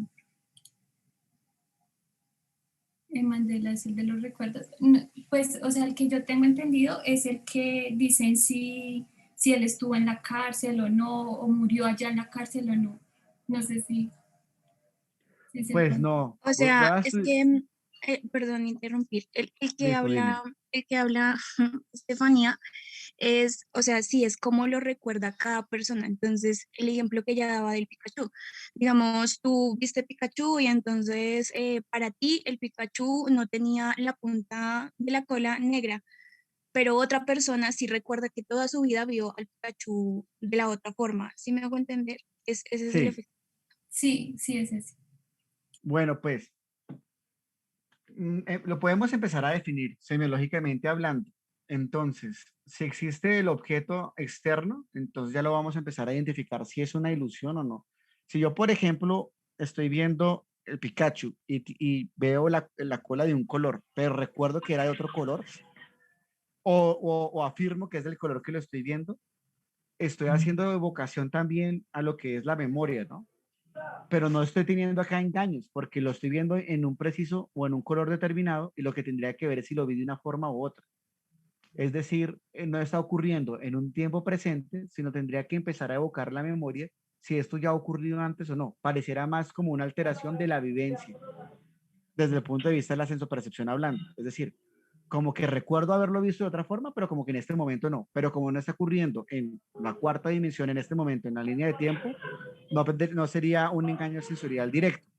Mandela es el de los recuerdos. No, pues, o sea, el que yo tengo entendido es el que dicen si él estuvo en la cárcel o no, o murió allá en la cárcel o no. No sé si Pues sepan. no, O sea, es estudiar. que, perdón, interrumpir, Listo, dime. el que habla Estefanía es, o sea, sí, es como lo recuerda cada persona. Entonces, el ejemplo que ella daba del Pikachu, digamos, tú viste Pikachu y entonces para ti el Pikachu no tenía la punta de la cola negra, pero otra persona sí recuerda que toda su vida vio al Pikachu de la otra forma. ¿Sí me hago entender? Ese es el Sí, efecto. Sí, sí es ese. bueno, pues lo podemos empezar a definir semiológicamente hablando. Entonces, si existe el objeto externo, entonces ya lo vamos a empezar a identificar si es una ilusión o no. Si yo, por ejemplo, estoy viendo el Pikachu y veo la cola de un color, pero recuerdo que era de otro color, o afirmo que es del color que lo estoy viendo, estoy haciendo evocación también a lo que es la memoria, ¿no? Pero no estoy teniendo acá engaños, porque lo estoy viendo en un preciso o en un color determinado y lo que tendría que ver es si lo vi de una forma u otra. Es decir, no está ocurriendo en un tiempo presente, sino tendría que empezar a evocar la memoria si esto ya ha ocurrido antes o no. Pareciera más como una alteración de la vivencia desde el punto de vista de la sensopercepción hablando. Es decir, como que recuerdo haberlo visto de otra forma, pero como que en este momento no. Pero como no está ocurriendo en la cuarta dimensión en este momento, en la línea de tiempo, no sería un engaño sensorial directo.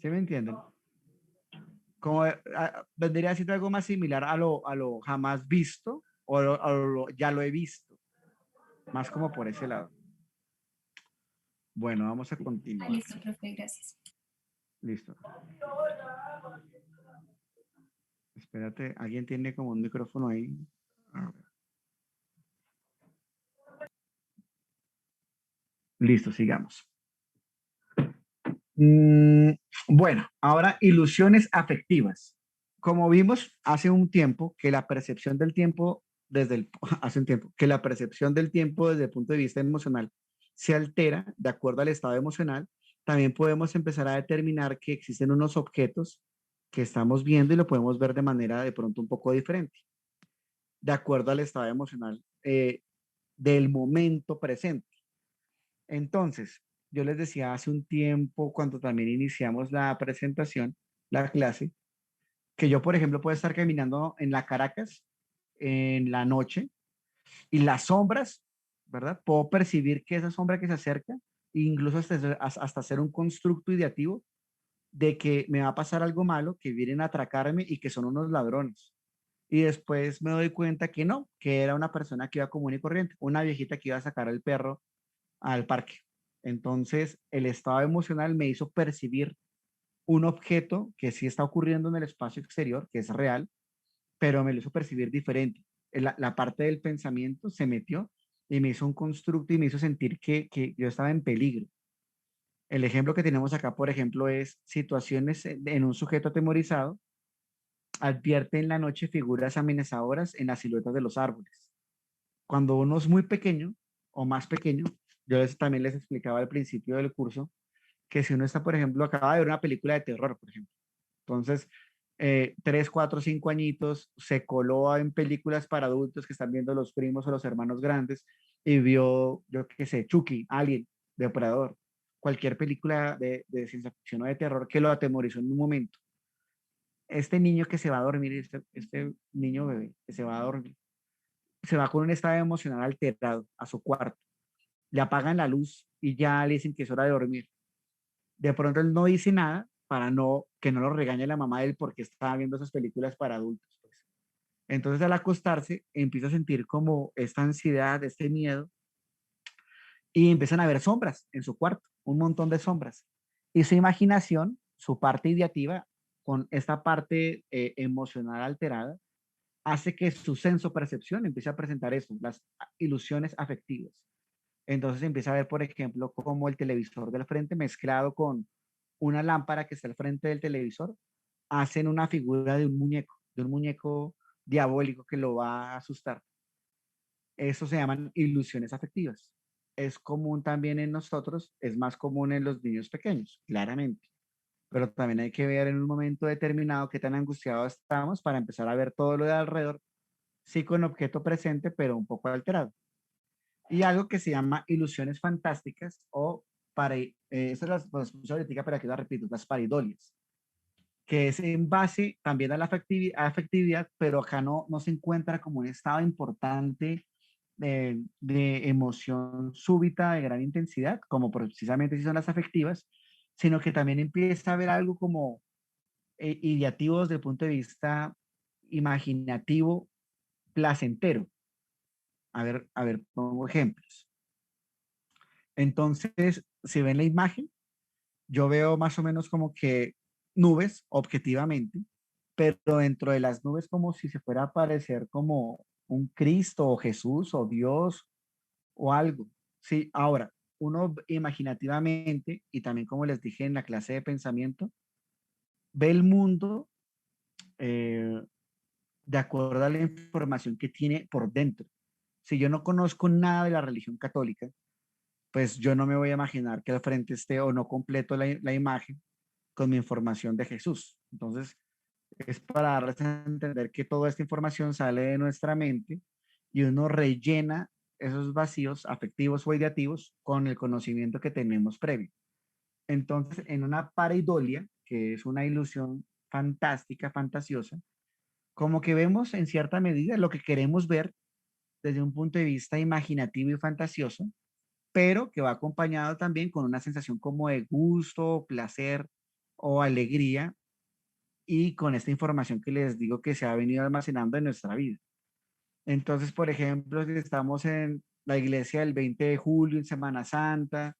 ¿Sí me entienden? Como vendría siendo algo más similar a lo jamás visto o ya lo he visto, más como por ese lado. Bueno, vamos a continuar. Listo, profe, gracias. Listo. Espérate, alguien tiene como un micrófono ahí. A ver. Listo, sigamos. Mm, bueno, ahora ilusiones afectivas. Como vimos hace un tiempo, que la percepción del tiempo hace un tiempo, que la percepción del tiempo desde el punto de vista emocional se altera de acuerdo al estado emocional, también podemos empezar a determinar que existen unos objetos que estamos viendo y lo podemos ver de manera de pronto un poco diferente, de acuerdo al estado emocional del momento presente. Entonces, yo les decía hace un tiempo, cuando también iniciamos la presentación, la clase, que yo, por ejemplo, puedo estar caminando en la Caracas en la noche y las sombras, ¿verdad? Puedo percibir que esa sombra que se acerca, incluso hasta hacer un constructo ideativo de que me va a pasar algo malo, que vienen a atracarme y que son unos ladrones. Y después me doy cuenta que no, que era una persona que iba común y corriente, una viejita que iba a sacar al perro al parque. Entonces, el estado emocional me hizo percibir un objeto que sí está ocurriendo en el espacio exterior, que es real, pero me lo hizo percibir diferente. La parte del pensamiento se metió y me hizo un constructo y me hizo sentir que yo estaba en peligro. El ejemplo que tenemos acá, por ejemplo, es situaciones en un sujeto atemorizado, advierte en la noche figuras amenazadoras en las siluetas de los árboles. Cuando uno es muy pequeño o más pequeño, también les explicaba al principio del curso que si uno está, por ejemplo, acaba de ver una película de terror, por ejemplo, entonces, 3, 4, 5 añitos, se coló en películas para adultos que están viendo los primos o los hermanos grandes y vio, yo qué sé, Chucky, Alien, Depredador, cualquier película de ciencia ficción o de terror que lo atemorizó en un momento. Este niño que se va a dormir, este niño bebé que se va a dormir, se va con un estado emocional alterado a su cuarto, le apagan la luz y ya le dicen que es hora de dormir. De pronto él no dice nada para que no lo regañe la mamá de él porque estaba viendo esas películas para adultos, pues. Entonces al acostarse empieza a sentir como esta ansiedad, este miedo y empiezan a ver sombras en su cuarto, un montón de sombras. Y su imaginación, su parte ideativa, con esta parte emocional alterada, hace que su senso percepción empiece a presentar eso, las ilusiones afectivas. Entonces empieza a ver, por ejemplo, como el televisor del frente mezclado con una lámpara que está al frente del televisor, hacen una figura de un muñeco diabólico que lo va a asustar. Eso se llaman ilusiones afectivas. Es común también en nosotros, es más común en los niños pequeños, claramente. Pero también hay que ver en un momento determinado qué tan angustiados estamos para empezar a ver todo lo de alrededor, sí con objeto presente, pero un poco alterado. Y algo que se llama ilusiones fantásticas o esas las pues, escucho ahorita, pero aquí las repito, las paridolias, que es en base también a la afectividad, pero acá no se encuentra como un estado importante de emoción súbita de gran intensidad, como precisamente si son las afectivas, sino que también empieza a haber algo como ideativo desde el punto de vista imaginativo, placentero. A ver, pongo ejemplos. Entonces, si ven la imagen, yo veo más o menos como que nubes, objetivamente, pero dentro de las nubes como si se fuera a aparecer como un Cristo o Jesús o Dios o algo. Sí, ahora, uno imaginativamente, y también como les dije en la clase de pensamiento, ve el mundo eh, de acuerdo a la información que tiene por dentro. Si yo no conozco nada de la religión católica, pues yo no me voy a imaginar que al frente esté o no completo la imagen con mi información de Jesús. Entonces, es para darles a entender que toda esta información sale de nuestra mente y uno rellena esos vacíos afectivos o ideativos con el conocimiento que tenemos previo. Entonces, en una pareidolia, que es una ilusión fantástica, fantasiosa, como que vemos en cierta medida lo que queremos ver desde un punto de vista imaginativo y fantasioso, pero que va acompañado también con una sensación como de gusto, placer o alegría y con esta información que les digo que se ha venido almacenando en nuestra vida. Entonces, por ejemplo, si estamos en la iglesia del 20 de julio, en Semana Santa,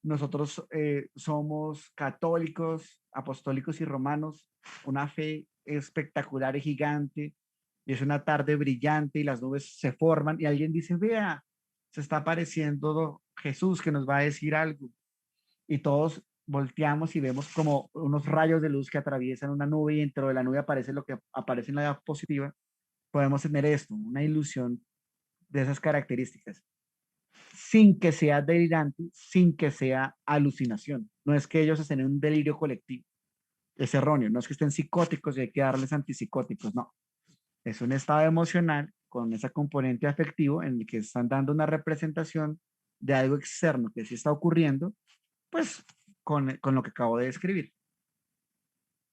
nosotros somos católicos, apostólicos y romanos, una fe espectacular y gigante, y es una tarde brillante y las nubes se forman y alguien dice, vea, se está apareciendo Jesús que nos va a decir algo. Y todos volteamos y vemos como unos rayos de luz que atraviesan una nube y dentro de la nube aparece lo que aparece en la diapositiva. Podemos tener esto, una ilusión de esas características sin que sea delirante, sin que sea alucinación. No es que ellos estén en un delirio colectivo, es erróneo, no es que estén psicóticos y hay que darles antipsicóticos, no. Es un estado emocional con ese componente afectivo en el que están dando una representación de algo externo que sí está ocurriendo, pues con lo que acabo de describir.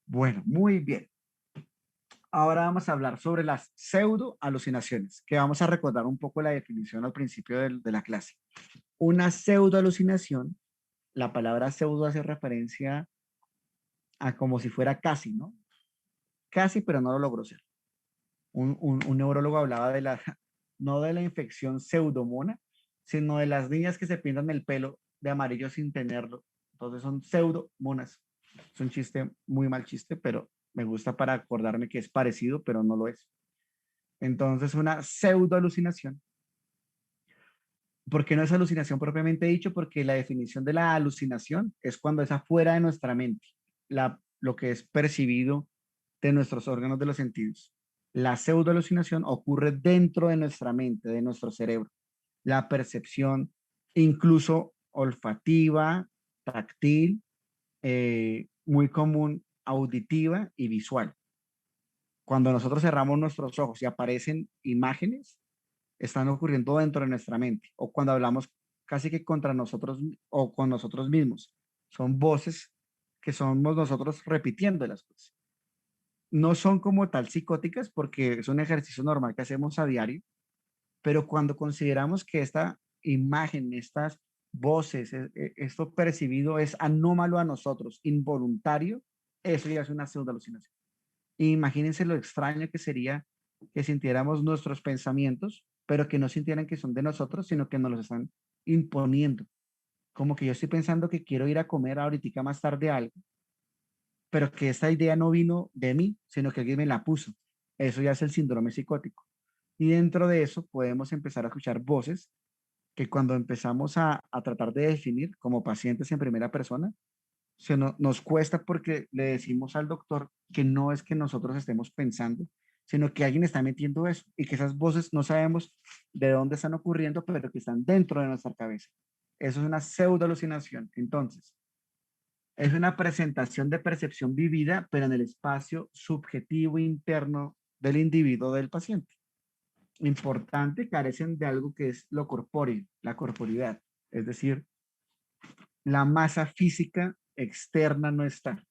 Bueno, muy bien. Ahora vamos a hablar sobre las pseudo alucinaciones, que vamos a recordar un poco la definición al principio de la clase. Una pseudo alucinación, la palabra pseudo hace referencia a como si fuera casi, ¿no? Casi, pero no lo logró ser. Un neurólogo hablaba de la, no de la infección pseudomona, sino de las niñas que se pintan el pelo de amarillo sin tenerlo. Entonces son pseudomonas. Es un chiste, muy mal chiste, pero me gusta para acordarme que es parecido, pero no lo es. Entonces una pseudo alucinación. ¿Por qué no es alucinación propiamente dicho? Porque la definición de la alucinación es cuando es afuera de nuestra mente, lo que es percibido de nuestros órganos de los sentidos. La pseudoalucinación ocurre dentro de nuestra mente, de nuestro cerebro. La percepción, incluso olfativa, táctil, muy común, auditiva y visual. Cuando nosotros cerramos nuestros ojos y aparecen imágenes, están ocurriendo dentro de nuestra mente. O cuando hablamos casi que contra nosotros o con nosotros mismos. Son voces que somos nosotros repitiendo las cosas. No son como tal psicóticas porque es un ejercicio normal que hacemos a diario, pero cuando consideramos que esta imagen, estas voces, esto percibido es anómalo a nosotros, involuntario, eso ya es una pseudo alucinación. Imagínense lo extraño que sería que sintiéramos nuestros pensamientos, pero que no sintieran que son de nosotros, sino que nos los están imponiendo. Como que yo estoy pensando que quiero ir a comer ahorita más tarde algo, pero que esta idea no vino de mí, sino que alguien me la puso. Eso ya es el síndrome psicótico. Y dentro de eso podemos empezar a escuchar voces que cuando empezamos a tratar de definir como pacientes en primera persona, nos cuesta porque le decimos al doctor que no es que nosotros estemos pensando, sino que alguien está metiendo eso y que esas voces no sabemos de dónde están ocurriendo, pero que están dentro de nuestra cabeza. Eso es una pseudo alucinación. Entonces, es una presentación de percepción vivida, pero en el espacio subjetivo interno del individuo del paciente. Importante, carecen de algo que es lo corpóreo, la corporidad, es decir, la masa física externa no está,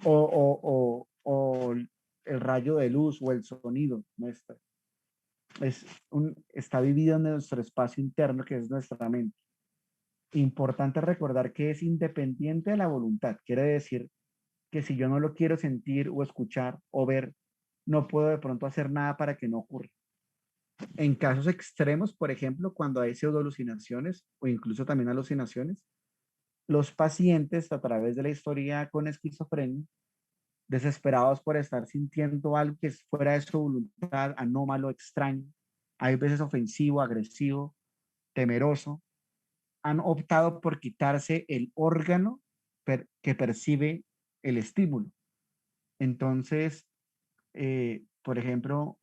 o el rayo de luz o el sonido no está. Está vivido en nuestro espacio interno, que es nuestra mente. Importante recordar que es independiente de la voluntad. Quiere decir que si yo no lo quiero sentir o escuchar o ver, no puedo de pronto hacer nada para que no ocurra. En casos extremos, por ejemplo, cuando hay pseudoalucinaciones o incluso también alucinaciones, los pacientes a través de la historia con esquizofrenia, desesperados por estar sintiendo algo que es fuera de su voluntad, anómalo, extraño, hay veces ofensivo, agresivo, temeroso, han optado por quitarse el órgano que percibe el estímulo. Entonces, por ejemplo,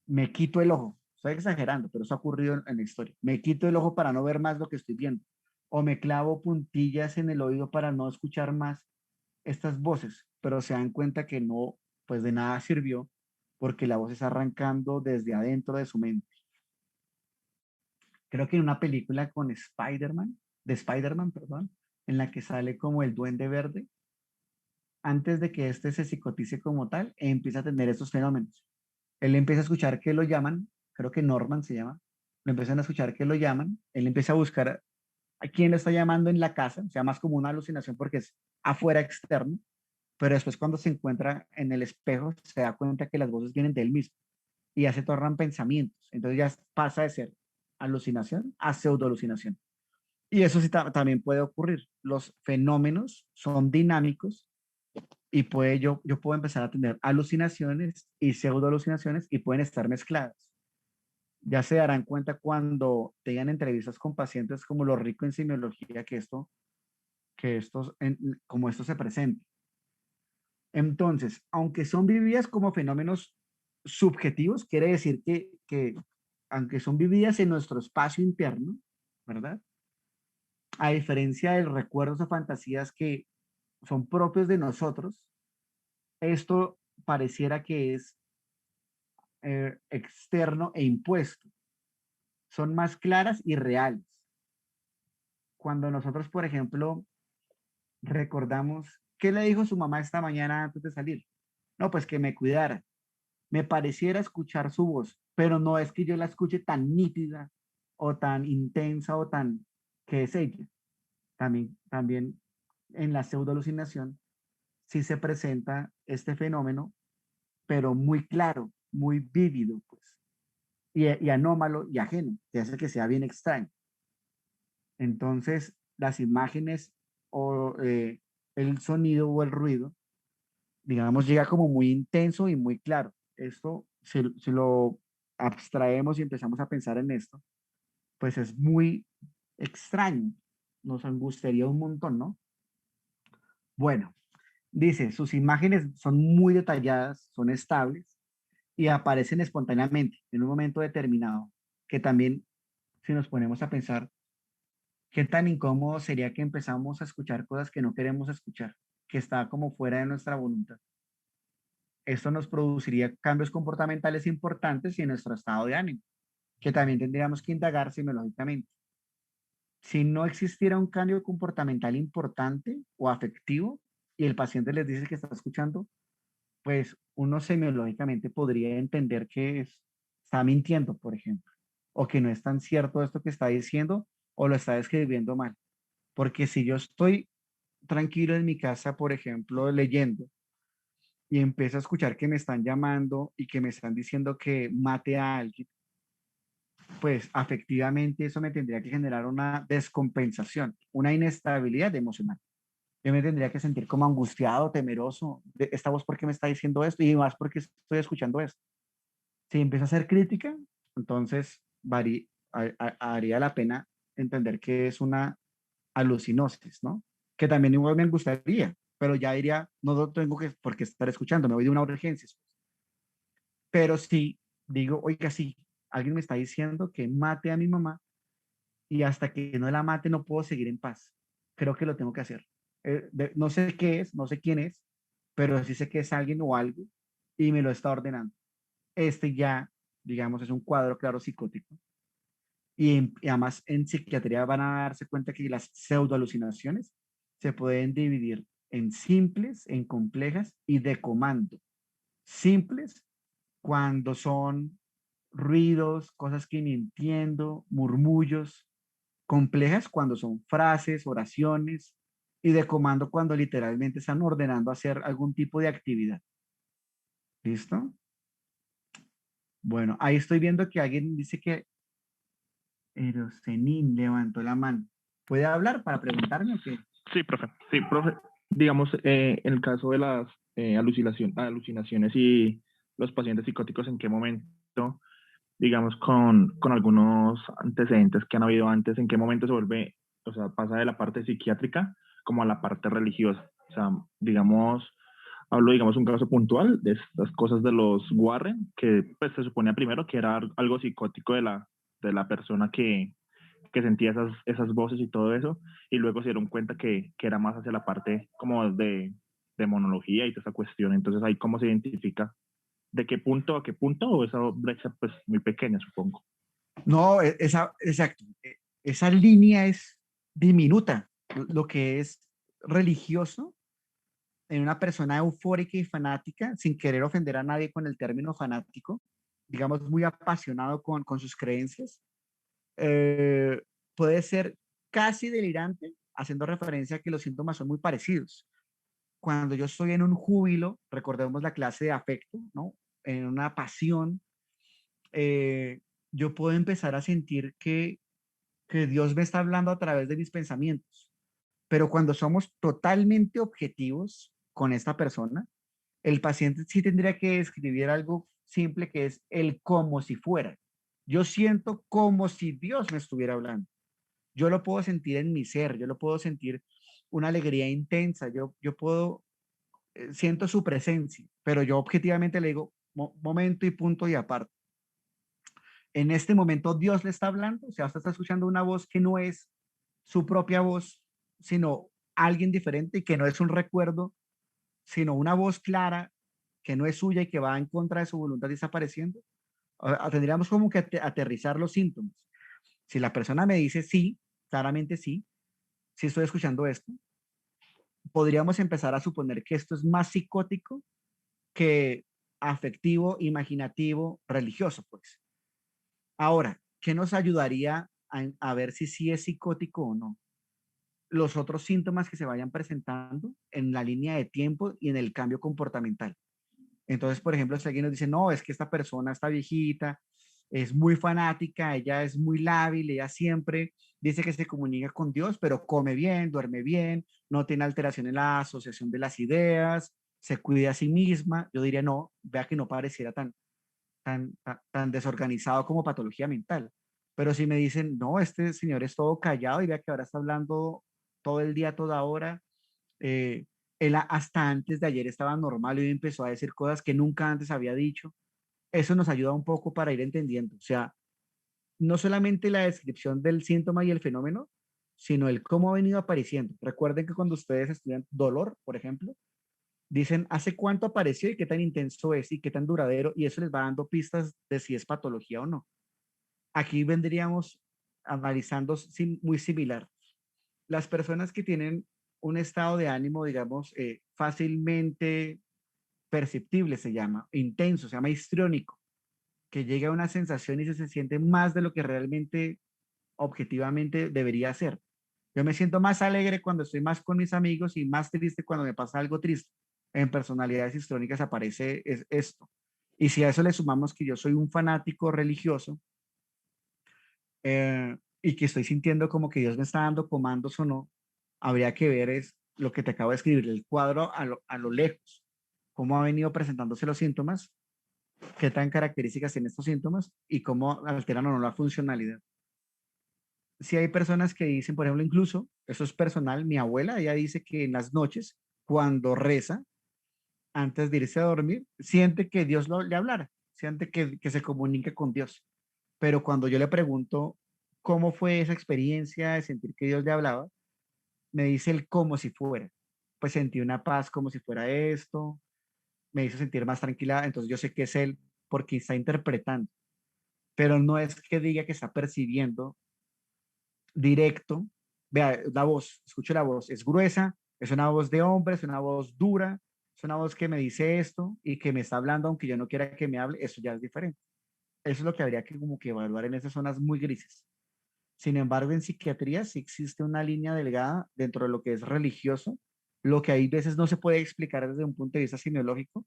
me quito el ojo. Estoy exagerando, pero eso ha ocurrido en la historia. Me quito el ojo para no ver más lo que estoy viendo. O me clavo puntillas en el oído para no escuchar más estas voces, pero se dan cuenta que no, pues de nada sirvió porque la voz está arrancando desde adentro de su mente. Creo que en una película con Spider-Man, perdón, en la que sale como el Duende Verde, antes de que éste se psicotice como tal, empieza a tener estos fenómenos. Él empieza a escuchar que lo llaman, creo que Norman se llama, lo empiezan a escuchar que lo llaman, él empieza a buscar a quién lo está llamando en la casa, o sea, más como una alucinación porque es afuera externo, pero después cuando se encuentra en el espejo se da cuenta que las voces vienen de él mismo y ya se tornan pensamientos, entonces ya pasa de ser alucinación a pseudoalucinación. Y eso sí también puede ocurrir. Los fenómenos son dinámicos y yo puedo empezar a tener alucinaciones y pseudoalucinaciones y pueden estar mezcladas. Ya se darán cuenta cuando tengan entrevistas con pacientes como lo rico en semiología como esto se presenta. Entonces, aunque son vividas como fenómenos subjetivos, quiere decir que aunque son vividas en nuestro espacio interno, ¿verdad? A diferencia de recuerdos o fantasías que son propios de nosotros, esto pareciera que es externo e impuesto. Son más claras y reales. Cuando nosotros, por ejemplo, recordamos, ¿qué le dijo su mamá esta mañana antes de salir? No, pues que me cuidara. Me pareciera escuchar su voz, pero no es que yo la escuche tan nítida o tan intensa o tan que es ella. También en la pseudoalucinación sí se presenta este fenómeno, pero muy claro, muy vívido, pues, y anómalo y ajeno, que hace que sea bien extraño. Entonces, las imágenes o el sonido o el ruido, digamos, llega como muy intenso y muy claro. Esto, si lo abstraemos y empezamos a pensar en esto, pues es muy extraño. Nos angustiaría un montón, ¿no? Bueno, dice, sus imágenes son muy detalladas, son estables y aparecen espontáneamente en un momento determinado, que también, si nos ponemos a pensar, qué tan incómodo sería que empezamos a escuchar cosas que no queremos escuchar, que está como fuera de nuestra voluntad. Esto nos produciría cambios comportamentales importantes y en nuestro estado de ánimo, que también tendríamos que indagar semiológicamente. Si no existiera un cambio comportamental importante o afectivo y el paciente les dice que está escuchando, pues uno semiológicamente podría entender que está mintiendo, por ejemplo, o que no es tan cierto esto que está diciendo o lo está describiendo mal. Porque si yo estoy tranquilo en mi casa, por ejemplo, leyendo, y empiezo a escuchar que me están llamando y que me están diciendo que mate a alguien, pues afectivamente eso me tendría que generar una descompensación, una inestabilidad emocional. Yo me tendría que sentir como angustiado, temeroso, de esta voz, ¿por qué me está diciendo esto? Y más porque estoy escuchando esto. Si empiezo a hacer crítica, entonces haría la pena entender que es una alucinosis, ¿no? Que también igual me gustaría, pero ya diría, no lo tengo que por qué estar escuchando, me voy de una urgencia. Pero si digo, oiga, sí, alguien me está diciendo que mate a mi mamá y hasta que no la mate no puedo seguir en paz. Creo que lo tengo que hacer. No sé qué es, no sé quién es, pero sí sé que es alguien o algo y me lo está ordenando. Este ya, digamos, es un cuadro claro psicótico. Y además en psiquiatría van a darse cuenta que las pseudoalucinaciones se pueden dividir en simples, en complejas y de comando. Simples cuando son ruidos, cosas que ni entiendo, murmullos. Complejas cuando son frases, oraciones, y de comando cuando literalmente están ordenando hacer algún tipo de actividad. ¿Listo? Bueno, ahí estoy viendo que alguien dice que Erosenin levantó la mano. ¿Puede hablar para preguntarme o qué? Sí, profe. Sí, profe. Digamos, en el caso de las alucinaciones y los pacientes psicóticos, ¿en qué momento, digamos, con algunos antecedentes que han habido antes, en qué momento se vuelve, o sea, pasa de la parte psiquiátrica como a la parte religiosa? O sea, digamos, hablo, digamos, un caso puntual de estas cosas de los Warren, que pues se suponía primero que era algo psicótico de la persona que sentía esas voces y todo eso, y luego se dieron cuenta que era más hacia la parte como de monología y toda esa cuestión. Entonces, ahí cómo se identifica de qué punto a qué punto, o esa brecha pues muy pequeña, supongo. No, exacto. Esa línea es diminuta. Lo que es religioso en una persona eufórica y fanática, sin querer ofender a nadie con el término fanático, digamos, muy apasionado con sus creencias, eh, puede ser casi delirante, haciendo referencia a que los síntomas son muy parecidos. Cuando yo estoy en un júbilo, recordemos la clase de afecto, ¿no? En una pasión, eh, yo puedo empezar a sentir que Dios me está hablando a través de mis pensamientos. Pero cuando somos totalmente objetivos con esta persona, el paciente sí tendría que describir algo simple que es el como si fuera. Yo siento como si Dios me estuviera hablando. Yo lo puedo sentir en mi ser, yo lo puedo sentir una alegría intensa, yo puedo, siento su presencia, pero yo objetivamente le digo, momento y punto y aparte. En este momento Dios le está hablando, o sea, usted está escuchando una voz que no es su propia voz, sino alguien diferente y que no es un recuerdo, sino una voz clara que no es suya y que va en contra de su voluntad y está apareciendo. Tendríamos como que aterrizar los síntomas. Si la persona me dice sí, claramente sí, si estoy escuchando esto, podríamos empezar a suponer que esto es más psicótico que afectivo, imaginativo, religioso, pues. Ahora, ¿qué nos ayudaría a ver si sí es psicótico o no? Los otros síntomas que se vayan presentando en la línea de tiempo y en el cambio comportamental. Entonces, por ejemplo, si alguien nos dice, no, es que esta persona está viejita, es muy fanática, ella es muy lábil, ella siempre dice que se comunica con Dios, pero come bien, duerme bien, no tiene alteración en la asociación de las ideas, se cuida a sí misma, yo diría, no, vea que no pareciera tan desorganizado como patología mental. Pero si me dicen, no, este señor es todo callado y vea que ahora está hablando todo el día, toda hora, eh, él hasta antes de ayer estaba normal y hoy empezó a decir cosas que nunca antes había dicho. Eso nos ayuda un poco para ir entendiendo. O sea, no solamente la descripción del síntoma y el fenómeno, sino el cómo ha venido apareciendo. Recuerden que cuando ustedes estudian dolor, por ejemplo, dicen hace cuánto apareció y qué tan intenso es y qué tan duradero, y eso les va dando pistas de si es patología o no. Aquí vendríamos analizando muy similar. Las personas que tienen un estado de ánimo, digamos, fácilmente perceptible, se llama, intenso, se llama histriónico, que llega a una sensación y se siente más de lo que realmente objetivamente debería ser. Yo me siento más alegre cuando estoy más con mis amigos y más triste cuando me pasa algo triste. En personalidades histrónicas aparece esto. Y si a eso le sumamos que yo soy un fanático religioso y que estoy sintiendo como que Dios me está dando comandos o no, habría que ver es lo que te acabo de escribir, el cuadro a lo lejos, cómo ha venido presentándose los síntomas, qué tan características tienen estos síntomas y cómo alteran o no la funcionalidad. sí hay personas que dicen, por ejemplo, incluso, eso es personal, mi abuela, ella dice que en las noches, cuando reza, antes de irse a dormir, siente que Dios le hablara, siente que se comunica con Dios. Pero cuando yo le pregunto cómo fue esa experiencia de sentir que Dios le hablaba, me dice él como si fuera. Pues sentí una paz como si fuera esto, me hizo sentir más tranquila, entonces yo sé que es él porque está interpretando, pero no es que diga que está percibiendo directo. Vea, la voz, escucho la voz, es gruesa, es una voz de hombre, es una voz dura, es una voz que me dice esto y que me está hablando aunque yo no quiera que me hable, eso ya es diferente. Eso es lo que habría que como que evaluar en esas zonas muy grises. Sin embargo, en psiquiatría sí existe una línea delgada dentro de lo que es religioso, lo que hay veces no se puede explicar desde un punto de vista semiológico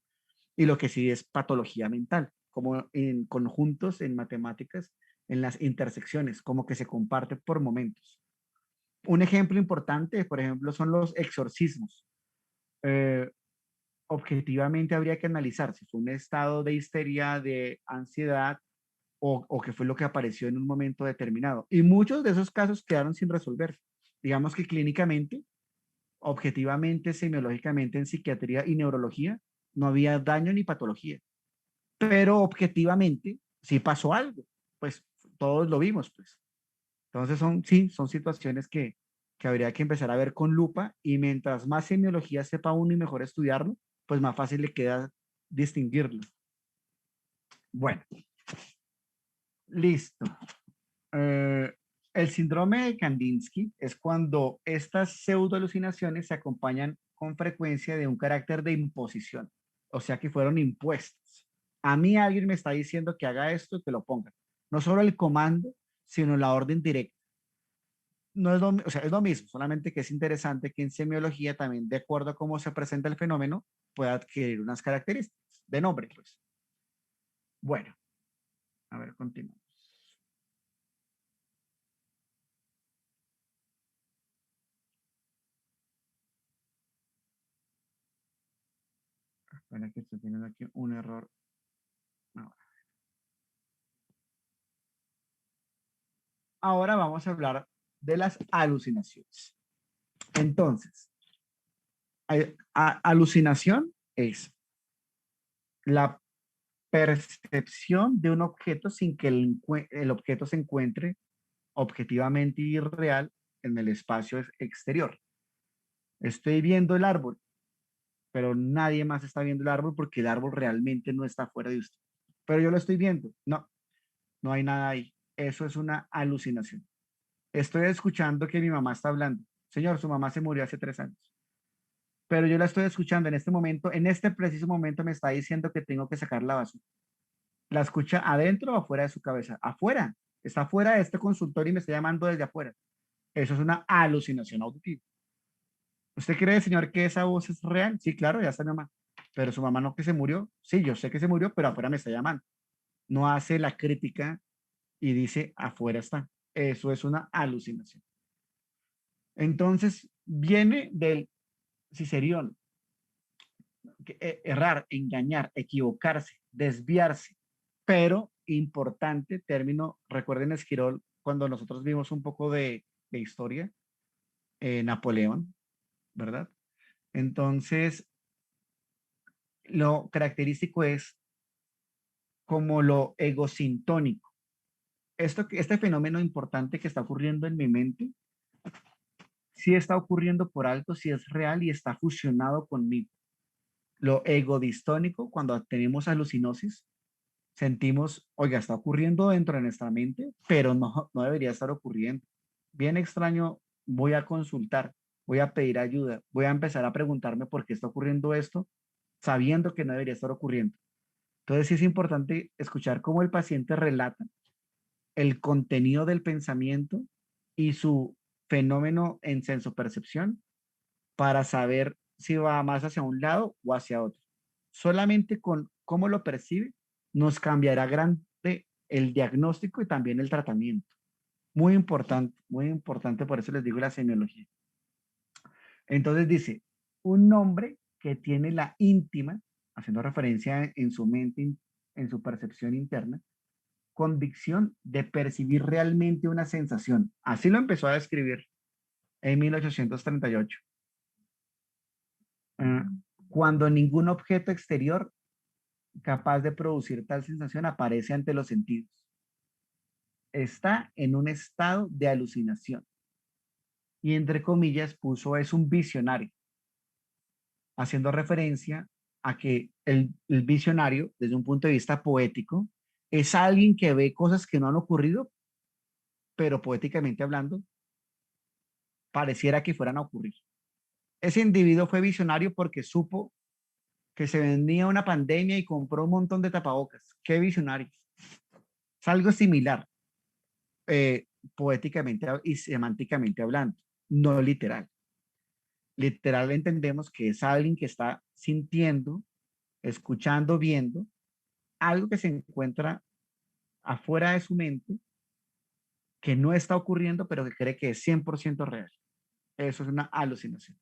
y lo que sí es patología mental, como en conjuntos, en matemáticas, en las intersecciones, como que se comparte por momentos. Un ejemplo importante, por ejemplo, son los exorcismos. Eh, Objetivamente habría que analizar si fue un estado de histeria, de ansiedad o qué fue lo que apareció en un momento determinado. Y muchos de esos casos quedaron sin resolver. Digamos que clínicamente, objetivamente, semiológicamente, en psiquiatría y neurología, no había daño ni patología. Pero objetivamente, sí pasó algo. Pues todos lo vimos, pues. Entonces son, sí, son situaciones que habría que empezar a ver con lupa y mientras más semiología sepa uno y mejor estudiarlo, pues más fácil le queda distinguirlo. Bueno, listo. Eh, el síndrome de Kandinsky es cuando estas pseudo alucinaciones se acompañan con frecuencia de un carácter de imposición, o sea que fueron impuestos. A mí alguien me está diciendo que haga esto y que lo ponga. No solo el comando, sino la orden directa. No es lo, o sea, es lo mismo, solamente que es interesante que en semiología también, de acuerdo a cómo se presenta el fenómeno, pueda adquirir unas características de nombre, pues. Bueno, a ver, continuamos. Espera que estoy teniendo aquí un error. No. Ahora vamos a hablar de las alucinaciones. Entonces, alucinación es la percepción de un objeto sin que el objeto se encuentre objetivamente irreal en el espacio exterior. Estoy viendo el árbol, pero nadie más está viendo el árbol porque el árbol realmente no está fuera de usted. Pero yo lo estoy viendo. No, no hay nada ahí. Eso es una alucinación. Estoy escuchando que mi mamá está hablando. Señor, su mamá se murió hace 3 años. Pero yo la estoy escuchando en este momento, en este preciso momento me está diciendo que tengo que sacar la basura. ¿La escucha adentro o afuera de su cabeza? Afuera. Está afuera de este consultorio y me está llamando desde afuera. Eso es una alucinación auditiva. ¿Usted cree, señor, que esa voz es real? Sí, claro, ya está mi mamá. Pero su mamá no que se murió. Sí, yo sé que se murió, pero afuera me está llamando. No hace la crítica y dice afuera está. Eso es una alucinación. Entonces, viene del Cicerón, errar, engañar, equivocarse, desviarse, pero importante término, recuerden Esquirol, cuando nosotros vimos un poco de historia, Napoleón, ¿verdad? Entonces, lo característico es como lo egosintónico. Este fenómeno importante que está ocurriendo en mi mente, sí está ocurriendo por alto, sí es real y está fusionado conmigo. Lo egodistónico, cuando tenemos alucinosis, sentimos, oiga, está ocurriendo dentro de nuestra mente, pero no debería estar ocurriendo. Bien extraño, voy a consultar, voy a pedir ayuda, voy a empezar a preguntarme por qué está ocurriendo esto, sabiendo que no debería estar ocurriendo. Entonces sí es importante escuchar cómo el paciente relata el contenido del pensamiento y su fenómeno en sensopercepción para saber si va más hacia un lado o hacia otro. Solamente con cómo lo percibe nos cambiará grande el diagnóstico y también el tratamiento. Muy importante, por eso les digo la semiología. Entonces dice, un nombre que tiene la íntima, haciendo referencia en su mente, en su percepción interna, convicción de percibir realmente una sensación. Así lo empezó a describir en 1838. Cuando ningún objeto exterior capaz de producir tal sensación aparece ante los sentidos. Está en un estado de alucinación. Y entre comillas puso es un visionario, haciendo referencia a que el visionario, desde un punto de vista poético, es alguien que ve cosas que no han ocurrido, pero poéticamente hablando, pareciera que fueran a ocurrir. Ese individuo fue visionario porque supo que se venía una pandemia y compró un montón de tapabocas. ¡Qué visionario! Es algo similar, poéticamente y semánticamente hablando, no literal. Literal entendemos que es alguien que está sintiendo, escuchando, viendo algo que se encuentra afuera de su mente, que no está ocurriendo, pero que cree que es 100% real. Eso es una alucinación.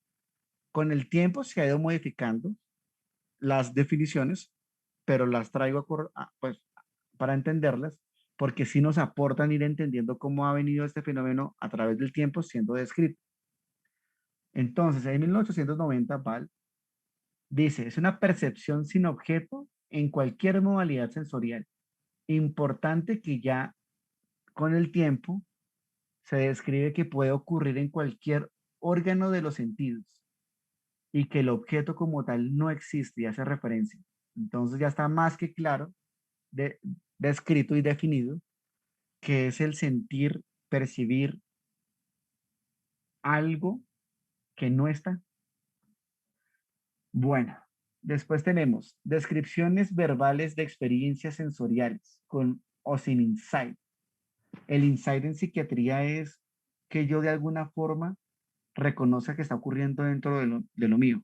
Con el tiempo se ha ido modificando las definiciones, pero las traigo pues, para entenderlas, porque sí nos aportan ir entendiendo cómo ha venido este fenómeno a través del tiempo siendo descrito. Entonces, en 1890, Val dice, es una percepción sin objeto en cualquier modalidad sensorial. Importante que ya con el tiempo se describe que puede ocurrir en cualquier órgano de los sentidos y que el objeto como tal no existe y hace referencia. Entonces ya está más que claro, descrito y definido, que es el sentir, percibir algo que no está. Bueno, después tenemos descripciones verbales de experiencias sensoriales con o sin insight. El insight en psiquiatría es que yo de alguna forma reconozca que está ocurriendo dentro de lo mío,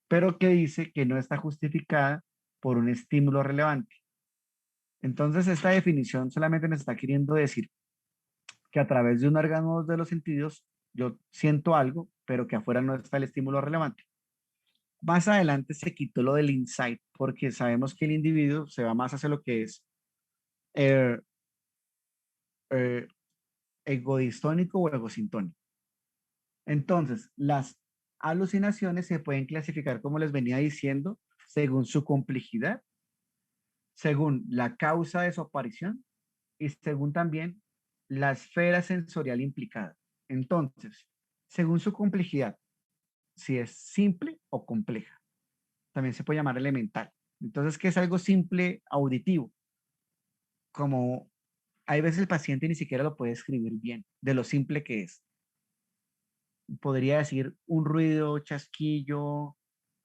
pero que dice que no está justificada por un estímulo relevante. Entonces, esta definición solamente me está queriendo decir que a través de un órgano de los sentidos yo siento algo, pero que afuera no está el estímulo relevante. Más adelante se quitó lo del insight, porque sabemos que el individuo se va más hacia lo que es eh, eh, egodistónico o egosintónico. Entonces, las alucinaciones se pueden clasificar, como les venía diciendo, según su complejidad, según la causa de su aparición y según también la esfera sensorial implicada. Entonces, según su complejidad, si es simple o compleja, también se puede llamar elemental. Entonces, ¿qué es algo simple auditivo? Como hay veces el paciente ni siquiera lo puede escribir bien, de lo simple que es. Podría decir un ruido, chasquillo,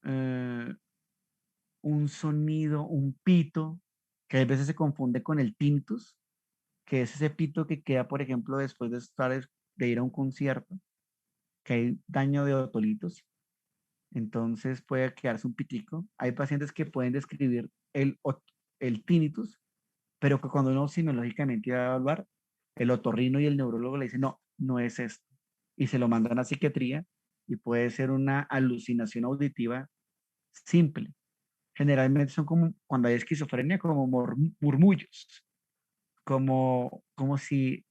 eh, un sonido, un pito, que a veces se confunde con el tintus, que es ese pito que queda, por ejemplo, después de ir a un concierto, que hay daño de otolitos, entonces puede quedarse un pitico. Hay pacientes que pueden describir el tinnitus, pero que cuando uno sinológicamente va a evaluar, el otorrino y el neurólogo le dicen, no, no es esto. Y se lo mandan a psiquiatría y puede ser una alucinación auditiva simple. Generalmente son como, cuando hay esquizofrenia, como murmullos, como si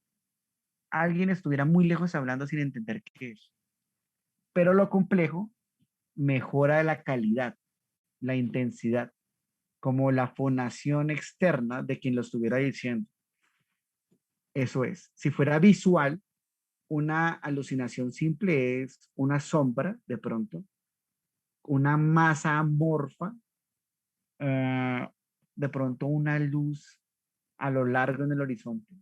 alguien estuviera muy lejos hablando sin entender qué es. Pero lo complejo mejora la calidad, la intensidad, como la fonación externa de quien lo estuviera diciendo. Eso es. Si fuera visual, una alucinación simple es una sombra, de pronto, una masa amorfa, de pronto una luz a lo largo en el horizonte.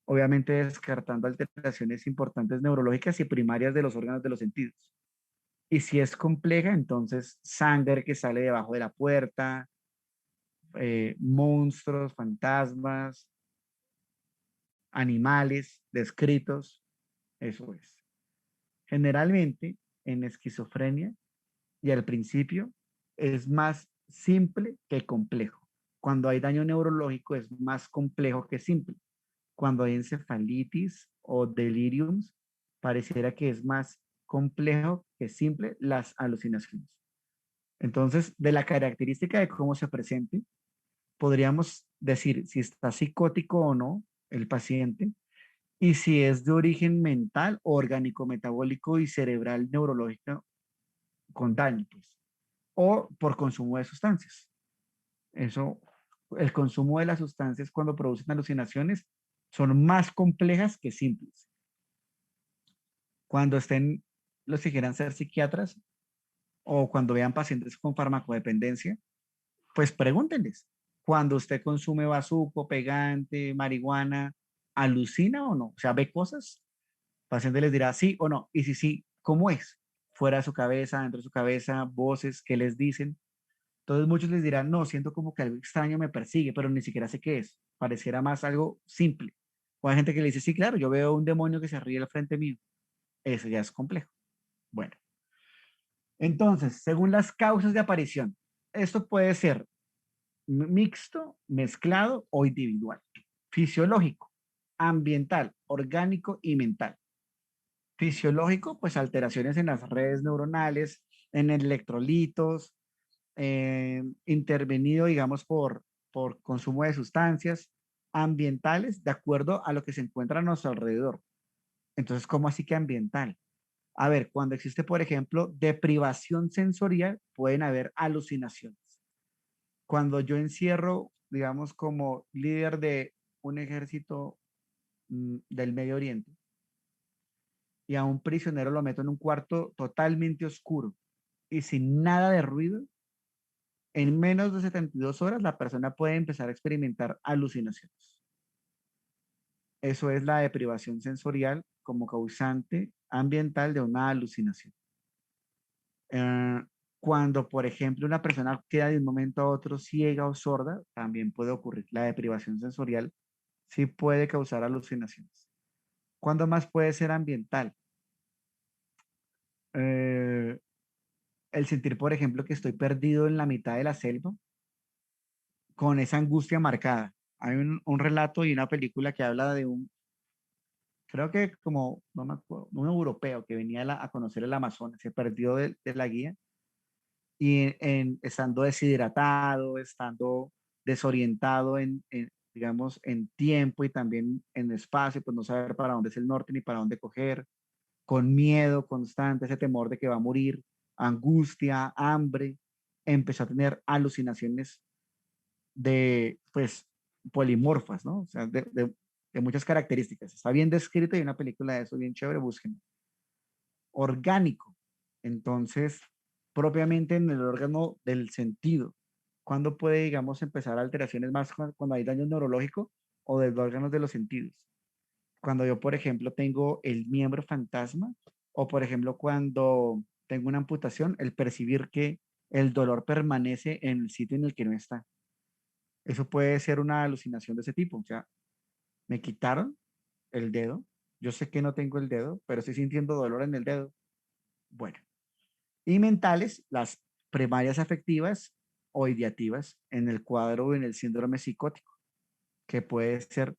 Obviamente descartando alteraciones importantes neurológicas y primarias de los órganos de los sentidos. Y si es compleja, entonces sangre que sale debajo de la puerta, monstruos, fantasmas, animales descritos, eso es. Generalmente en esquizofrenia y al principio es más simple que complejo. Cuando hay daño neurológico es más complejo que simple. Cuando hay encefalitis o deliriums, pareciera que es más complejo que simple las alucinaciones. Entonces, de la característica de cómo se presente, podríamos decir si está psicótico o no el paciente y si es de origen mental, orgánico, metabólico y cerebral neurológico con daño, pues, o por consumo de sustancias. Eso, el consumo de las sustancias cuando producen alucinaciones son más complejas que simples. Cuando estén los que quieran ser psiquiatras o cuando vean pacientes con farmacodependencia, pues pregúntenles, cuando usted consume bazuco, pegante, marihuana, ¿alucina o no? O sea, ¿ve cosas? El paciente les dirá sí o no. Y si sí, ¿cómo es? Fuera de su cabeza, dentro de su cabeza, voces, ¿qué les dicen? Entonces muchos les dirán, no, siento como que algo extraño me persigue, pero ni siquiera sé qué es. Pareciera más algo simple. O hay gente que le dice, sí, claro, yo veo un demonio que se ríe al frente mío. Eso ya es complejo. Bueno, entonces, según las causas de aparición, esto puede ser mixto, mezclado o individual. Fisiológico, ambiental, orgánico y mental. Fisiológico, pues alteraciones en las redes neuronales, en electrolitos, intervenido, digamos, por consumo de sustancias ambientales de acuerdo a lo que se encuentra a nuestro alrededor. Entonces, ¿cómo así que ambiental? A ver, cuando existe, por ejemplo, deprivación sensorial, pueden haber alucinaciones. Cuando yo encierro, digamos, como líder de un ejército del Medio Oriente y a un prisionero lo meto en un cuarto totalmente oscuro y sin nada de ruido, en menos de 72 horas la persona puede empezar a experimentar alucinaciones. Eso es la deprivación sensorial como causante ambiental de una alucinación. Eh, Cuando, por ejemplo, una persona queda de un momento a otro ciega o sorda, también puede ocurrir. La deprivación sensorial sí puede causar alucinaciones. ¿Cuándo más puede ser ambiental? Eh, el sentir, por ejemplo, que estoy perdido en la mitad de la selva con esa angustia marcada. Hay un relato y una película que habla de un, creo que como, no me acuerdo, un europeo que venía a conocer el Amazonas, se perdió de la guía y estando deshidratado, estando desorientado digamos, en tiempo y también en espacio, pues no saber para dónde es el norte ni para dónde coger, con miedo constante, ese temor de que va a morir, angustia, hambre, empezó a tener alucinaciones de, pues, polimorfas, ¿no? O sea, de muchas características. Está bien descrito y hay una película de eso bien chévere, búsquenlo. Orgánico. Entonces, propiamente en el órgano del sentido. ¿Cuándo puede, digamos, empezar alteraciones más cuando hay daño neurológico o de los órganos de los sentidos? Cuando yo, por ejemplo, tengo el miembro fantasma o, por ejemplo, cuando tengo una amputación, el percibir que el dolor permanece en el sitio en el que no está. Eso puede ser una alucinación de ese tipo. O sea, me quitaron el dedo. Yo sé que no tengo el dedo, pero estoy sintiendo dolor en el dedo. Bueno, y mentales, las primarias afectivas o ideativas en el cuadro o en el síndrome psicótico, que puede ser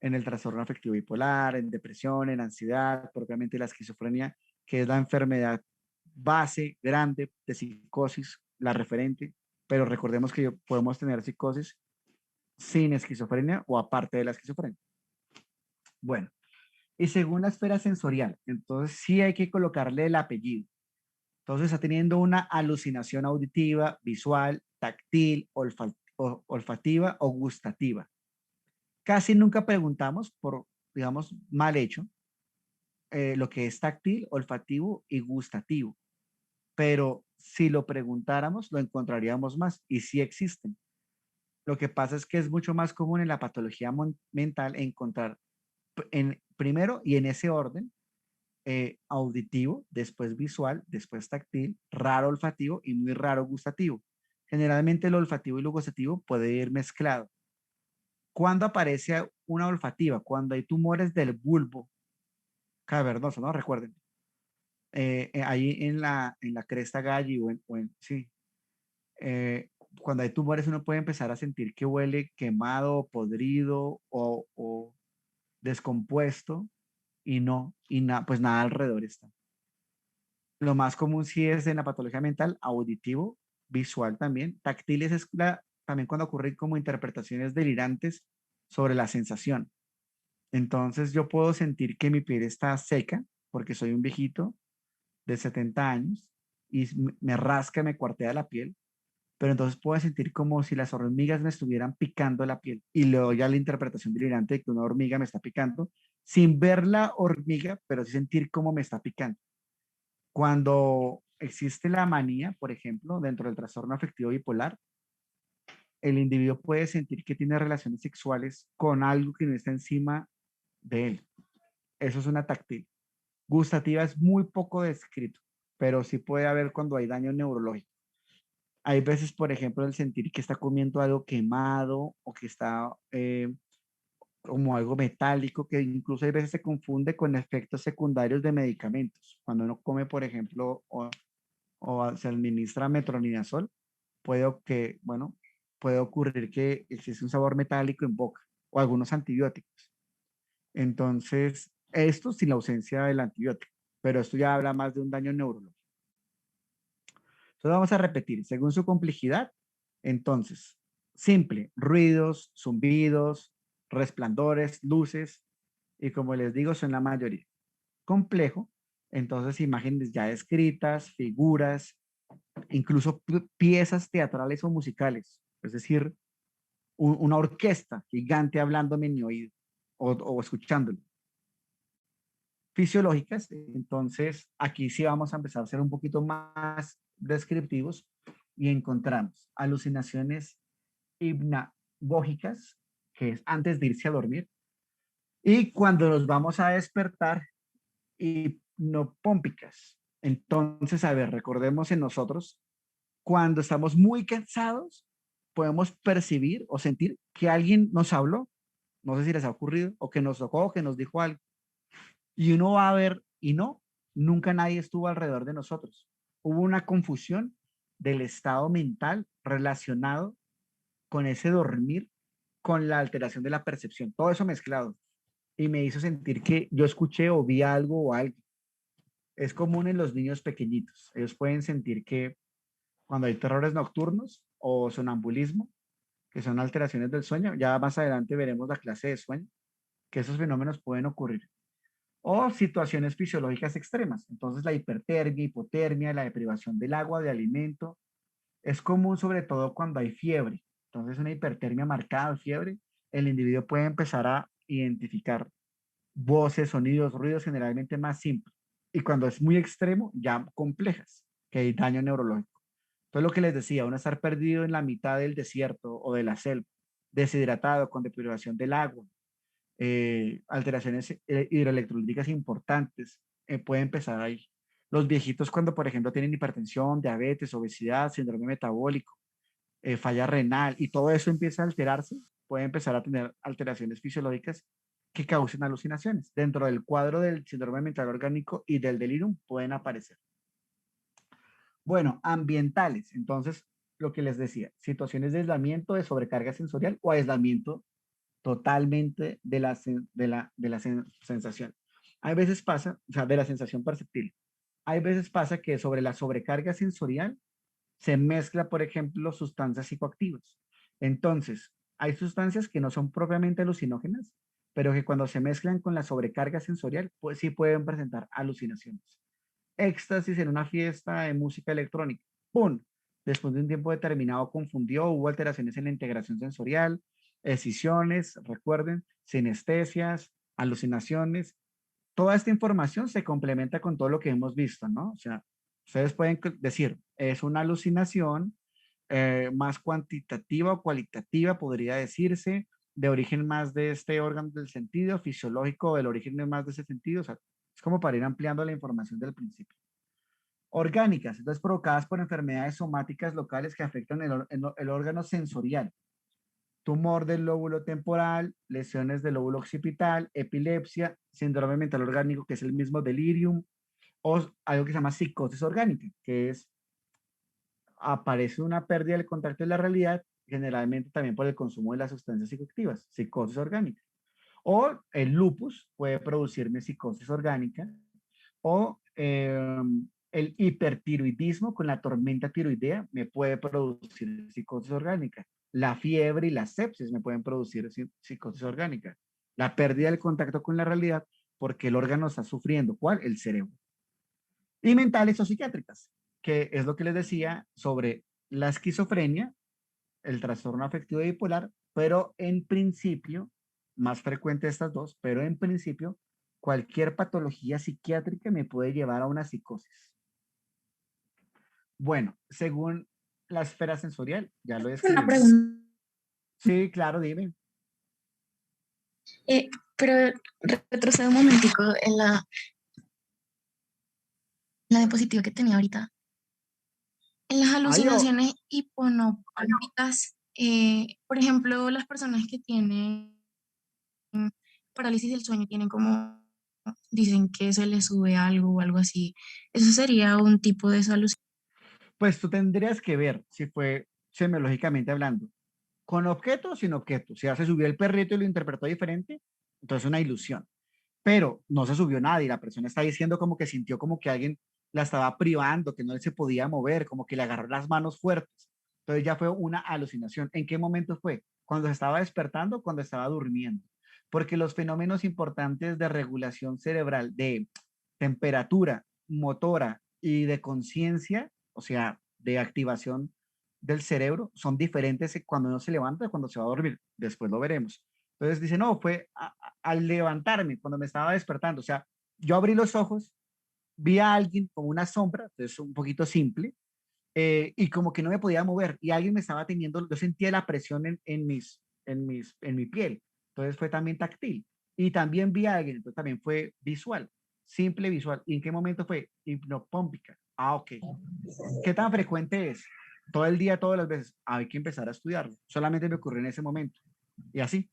en el trastorno afectivo bipolar, en depresión, en ansiedad, propiamente la esquizofrenia, que es la enfermedad base grande de psicosis, la referente, pero recordemos que podemos tener psicosis sin esquizofrenia o aparte de la esquizofrenia. Bueno, y según la esfera sensorial, entonces sí hay que colocarle el apellido. Entonces está teniendo una alucinación auditiva, visual, táctil, olfativa o gustativa. Casi nunca preguntamos por, digamos, mal hecho, lo que es táctil, olfativo y gustativo. Pero si lo preguntáramos, lo encontraríamos más y sí existen. Lo que pasa es que es mucho más común en la patología mental encontrar primero y en ese orden auditivo, después visual, después táctil, raro olfativo y muy raro gustativo. Generalmente el olfativo y lo gustativo puede ir mezclado. ¿Cuándo aparece una olfativa? Cuando hay tumores del bulbo cavernoso, ¿no? Recuerden. Ahí en la cresta galli sí. Cuando hay tumores uno puede empezar a sentir que huele quemado, podrido o descompuesto y no, pues nada alrededor está. Lo más común sí es en la patología mental, auditivo, visual también. Táctiles es también cuando ocurren como interpretaciones delirantes sobre la sensación. Entonces yo puedo sentir que mi piel está seca porque soy un viejito de 70 años y me rasca, me cuartea la piel, pero entonces puedo sentir como si las hormigas me estuvieran picando la piel y le doy a la interpretación delirante de que una hormiga me está picando sin ver la hormiga, pero sí sentir cómo me está picando. Cuando existe la manía, por ejemplo, dentro del trastorno afectivo bipolar, el individuo puede sentir que tiene relaciones sexuales con algo que no está encima de él. Eso es una táctil. Gustativa es muy poco descrito, pero sí puede haber cuando hay daño neurológico. Hay veces, por ejemplo, el sentir que está comiendo algo quemado o que está como algo metálico, que incluso hay veces se confunde con efectos secundarios de medicamentos. Cuando uno come, por ejemplo, o se administra metronidazol, bueno, puede ocurrir que existe un sabor metálico en boca o algunos antibióticos. Entonces, esto sin la ausencia del antibiótico, pero esto ya habla más de un daño neurológico. Entonces vamos a repetir, según su complejidad, entonces, simple, ruidos, zumbidos, resplandores, luces, y como les digo, son la mayoría. Complejo, entonces imágenes ya escritas, figuras, incluso piezas teatrales o musicales, es decir, una orquesta gigante hablándome en mi oído o escuchándolo. Fisiológicas, entonces aquí sí vamos a empezar a ser un poquito más descriptivos y encontramos alucinaciones hipnagógicas, que es antes de irse a dormir, y cuando nos vamos a despertar, hipnopómpicas. Entonces, a ver, recordemos en nosotros, cuando estamos muy cansados, podemos percibir o sentir que alguien nos habló, no sé si les ha ocurrido, o que nos tocó, o que nos dijo algo, y uno va a ver, y no, nunca nadie estuvo alrededor de nosotros. Hubo una confusión del estado mental relacionado con ese dormir, con la alteración de la percepción, todo eso mezclado, y me hizo sentir que yo escuché o vi algo o algo. Es común en los niños pequeñitos. Ellos pueden sentir que cuando hay terrores nocturnos o sonambulismo, que son alteraciones del sueño, ya más adelante veremos la clase de sueño, que esos fenómenos pueden ocurrir. O situaciones fisiológicas extremas. Entonces la hipertermia, hipotermia, la deprivación del agua, de alimento, es común sobre todo cuando hay fiebre. Entonces una hipertermia marcada, fiebre, el individuo puede empezar a identificar voces, sonidos, ruidos generalmente más simples. Y cuando es muy extremo, ya complejas, que hay daño neurológico. Entonces lo que les decía, uno estar perdido en la mitad del desierto o de la selva, deshidratado, con deprivación del agua, alteraciones hidroelectrolíticas importantes, puede empezar ahí. Los viejitos cuando, por ejemplo, tienen hipertensión, diabetes, obesidad, síndrome metabólico, falla renal y todo eso empieza a alterarse, puede empezar a tener alteraciones fisiológicas que causen alucinaciones. Dentro del cuadro del síndrome mental orgánico y del delirium pueden aparecer. Bueno, ambientales. Entonces, lo que les decía, situaciones de aislamiento, de sobrecarga sensorial o aislamiento totalmente de la sensación. Hay veces pasa, o sea, de la sensación perceptible. Hay veces pasa que sobre la sobrecarga sensorial se mezcla, por ejemplo, sustancias psicoactivas. Entonces, hay sustancias que no son propiamente alucinógenas, pero que cuando se mezclan con la sobrecarga sensorial, pues sí pueden presentar alucinaciones. Éxtasis en una fiesta de música electrónica. ¡Pum! Después de un tiempo determinado confundió, hubo alteraciones en la integración sensorial, escisiones, recuerden, sinestesias, alucinaciones. Toda esta información se complementa con todo lo que hemos visto, ¿no? O sea, ustedes pueden decir, es una alucinación más cuantitativa o cualitativa, podría decirse, de origen más de este órgano del sentido, fisiológico, del origen más de ese sentido. O sea, es como para ir ampliando la información del principio. Orgánicas, entonces provocadas por enfermedades somáticas locales que afectan el órgano sensorial. Tumor del lóbulo temporal, lesiones del lóbulo occipital, epilepsia, síndrome mental orgánico, que es el mismo delirium, o algo que se llama psicosis orgánica, que es, aparece una pérdida del contacto de la realidad, generalmente también por el consumo de las sustancias psicoactivas, psicosis orgánica. O el lupus puede producirme psicosis orgánica, o el hipertiroidismo con la tormenta tiroidea me puede producir psicosis orgánica. La fiebre y la sepsis me pueden producir psicosis orgánica. La pérdida del contacto con la realidad porque el órgano está sufriendo. ¿Cuál? El cerebro. Y mentales o psiquiátricas, que es lo que les decía sobre la esquizofrenia, el trastorno afectivo bipolar, pero en principio, más frecuente estas dos, pero en principio, cualquier patología psiquiátrica me puede llevar a una psicosis. Bueno, según la esfera sensorial, ya lo Una describí. pregunta. Sí, claro, dime. Pero retrocedo un momentico en la diapositiva que tenía ahorita. En las alucinaciones hiponópicas, por ejemplo, las personas que tienen parálisis del sueño tienen como, dicen que se les sube algo o algo así. ¿Eso sería un tipo de esa alucinación? Pues tú tendrías que ver si fue semiológicamente hablando, con objeto o sin objeto. Si ya se subió el perrito y lo interpretó diferente, entonces es una ilusión. Pero no se subió nadie, la persona está diciendo como que sintió como que alguien la estaba privando, que no se podía mover, como que le agarró las manos fuertes. Entonces ya fue una alucinación. ¿En qué momento fue? Cuando se estaba despertando, cuando estaba durmiendo. Porque los fenómenos importantes de regulación cerebral, de temperatura, motora y de conciencia, o sea, de activación del cerebro, son diferentes cuando uno se levanta y cuando se va a dormir. Después lo veremos. Entonces dice, no, fue al levantarme, cuando me estaba despertando. O sea, yo abrí los ojos, vi a alguien como una sombra, entonces un poquito simple, y como que no me podía mover, y alguien me estaba teniendo, yo sentía la presión en mi piel. Entonces fue también táctil. Y también vi a alguien, entonces también fue visual, simple visual. ¿Y en qué momento fue? Hipnopómpica. Ah, ok. ¿Qué tan frecuente es? Todo el día, todas las veces. Hay que empezar a estudiarlo. Solamente me ocurrió en ese momento. Y así.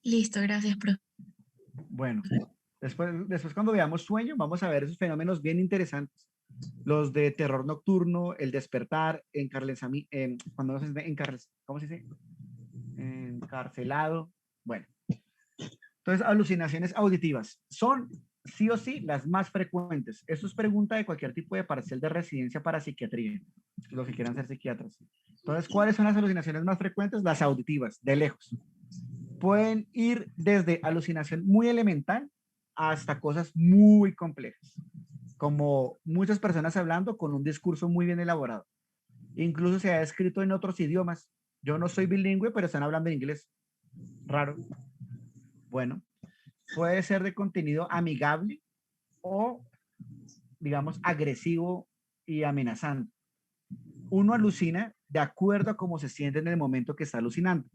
Listo, gracias, profe. Bueno, después cuando veamos sueño, vamos a ver esos fenómenos bien interesantes. Los de terror nocturno, el despertar, cuando se ¿cómo se dice? Encarcelado. Bueno, entonces alucinaciones auditivas son sí o sí las más frecuentes. Eso es pregunta de cualquier tipo de parcial de residencia para psiquiatría, los que quieran ser psiquiatras. Entonces, ¿cuáles son las alucinaciones más frecuentes? Las auditivas, de lejos. Pueden ir desde alucinación muy elemental hasta cosas muy complejas, como muchas personas hablando con un discurso muy bien elaborado. Incluso se ha escrito en otros idiomas. Yo no soy bilingüe, pero están hablando en inglés. Raro. Bueno, puede ser de contenido amigable o, digamos, agresivo y amenazante. Uno alucina de acuerdo a cómo se siente en el momento que está alucinando.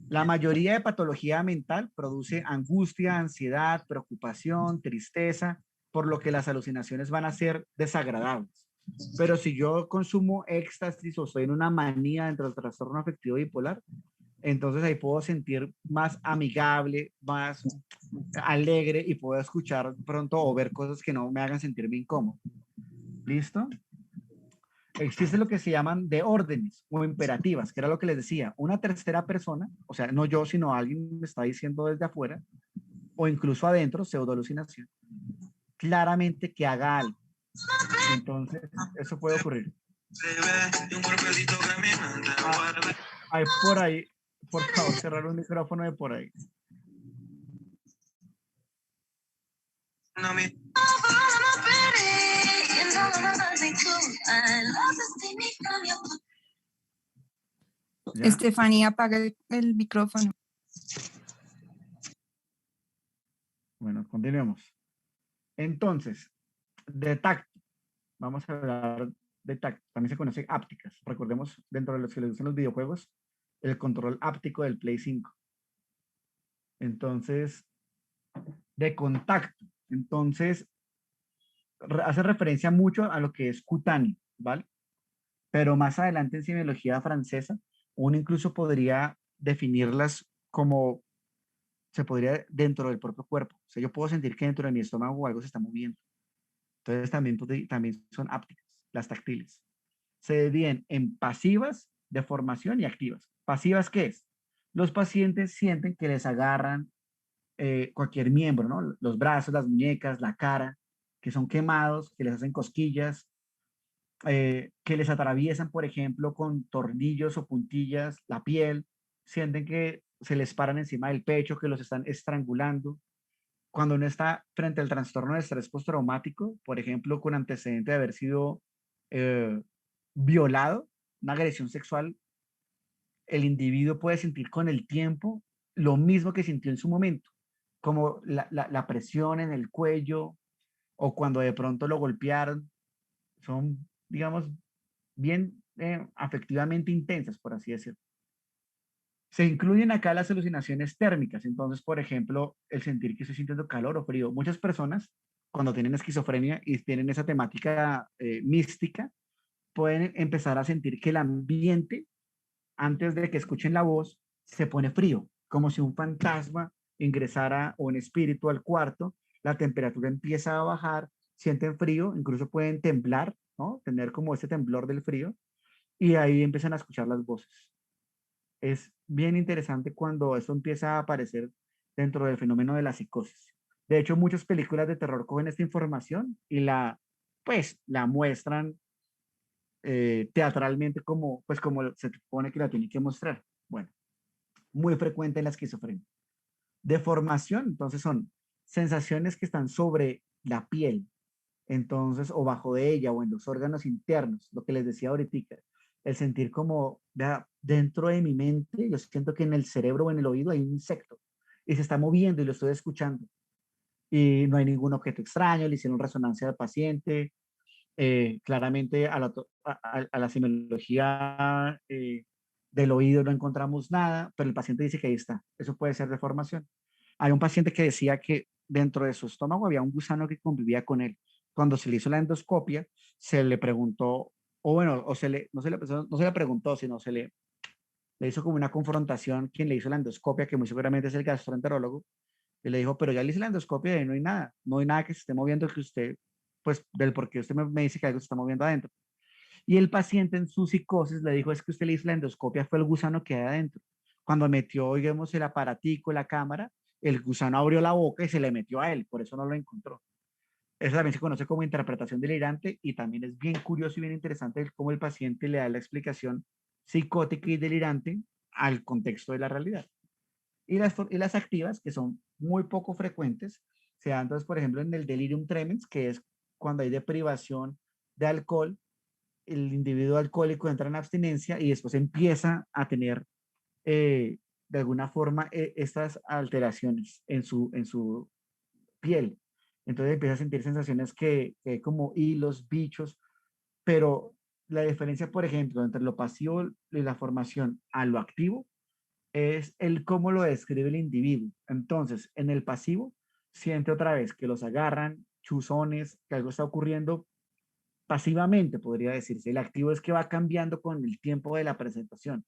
La mayoría de patología mental produce angustia, ansiedad, preocupación, tristeza, por lo que las alucinaciones van a ser desagradables. Pero si yo consumo éxtasis o estoy en una manía dentro del trastorno afectivo bipolar, entonces ahí puedo sentir más amigable, más alegre y puedo escuchar pronto o ver cosas que no me hagan sentirme incómodo. ¿Listo? Existe lo que se llaman de órdenes o imperativas, que era lo que les decía. Una tercera persona, o sea, no yo, sino alguien me está diciendo desde afuera, o incluso adentro, pseudo alucinación, claramente que haga algo. Entonces, eso puede ocurrir. Hay por ahí, por favor, cerrar un micrófono de por ahí. ¿Ya? Estefanía, apaga el micrófono. Bueno, continuemos. Entonces, de tacto. Vamos a hablar de tacto. También se conoce ápticas. Recordemos, dentro de los que les gustan los videojuegos, el control áptico del Play 5. Entonces, de contacto. Entonces, hace referencia mucho a lo que es cutáneo, ¿vale? Pero más adelante en semiología francesa, uno incluso podría definirlas como se podría dentro del propio cuerpo. O sea, yo puedo sentir que dentro de mi estómago algo se está moviendo. Entonces también son ápticas, las táctiles. Se dividen en pasivas de formación y activas. ¿Pasivas qué es? Los pacientes sienten que les agarran cualquier miembro, ¿no? Los brazos, las muñecas, la cara, que son quemados, que les hacen cosquillas. que les atraviesan, por ejemplo, con tornillos o puntillas la piel, sienten que se les paran encima del pecho, que los están estrangulando. Cuando uno está frente al trastorno de estrés postraumático, por ejemplo, con antecedente de haber sido eh, violado, una agresión sexual, el individuo puede sentir con el tiempo lo mismo que sintió en su momento, como la presión en el cuello o cuando de pronto lo golpearon. Son, digamos, bien afectivamente intensas, por así decirlo. Se incluyen acá las alucinaciones térmicas. Entonces, por ejemplo, el sentir que estoy sintiendo calor o frío. Muchas personas, cuando tienen esquizofrenia y tienen esa temática mística, pueden empezar a sentir que el ambiente, antes de que escuchen la voz, se pone frío, como si un fantasma ingresara o un espíritu al cuarto, la temperatura empieza a bajar, sienten frío, incluso pueden temblar, ¿no? Tener como ese temblor del frío, y ahí empiezan a escuchar las voces. Es bien interesante cuando eso empieza a aparecer dentro del fenómeno de la psicosis. De hecho, muchas películas de terror cogen esta información y pues, la muestran teatralmente como, pues, como se supone que la tiene que mostrar. Bueno, muy frecuente en la esquizofrenia. Deformación, entonces son sensaciones que están sobre la piel, entonces, o bajo de ella, o en los órganos internos, lo que les decía ahorita, el sentir como, vea, dentro de mi mente, yo siento que en el cerebro o en el oído hay un insecto y se está moviendo y lo estoy escuchando. Y no hay ningún objeto extraño, le hicieron resonancia al paciente, claramente a la semiología del oído no encontramos nada, pero el paciente dice que ahí está. Eso puede ser deformación. Hay un paciente que decía que dentro de su estómago había un gusano que convivía con él. Cuando se le hizo la endoscopia, se le preguntó, o bueno, no se le preguntó, sino le hizo como una confrontación quien le hizo la endoscopia, que muy seguramente es el gastroenterólogo, y le dijo, pero ya le hice la endoscopia y no hay nada, no hay nada que se esté moviendo que usted, pues del por qué usted me dice que algo se está moviendo adentro. Y el paciente en su psicosis le dijo, es que usted le hizo la endoscopia, fue el gusano que hay adentro. Cuando metió, digamos, el aparatico, la cámara, el gusano abrió la boca y se le metió a él, por eso no lo encontró. Eso también se conoce como interpretación delirante y también es bien curioso y bien interesante cómo el paciente le da la explicación psicótica y delirante al contexto de la realidad. Y las activas, que son muy poco frecuentes, se dan entonces, por ejemplo, en el delirium tremens, que es cuando hay deprivación de alcohol, el individuo alcohólico entra en abstinencia y después empieza a tener de alguna forma estas alteraciones en su piel. Entonces empieza a sentir sensaciones que como hilos, bichos, pero la diferencia, por ejemplo, entre lo pasivo y la formación a lo activo es el cómo lo describe el individuo. Entonces, en el pasivo, siente otra vez que los agarran, chuzones, que algo está ocurriendo pasivamente, podría decirse. El activo es que va cambiando con el tiempo de la presentación.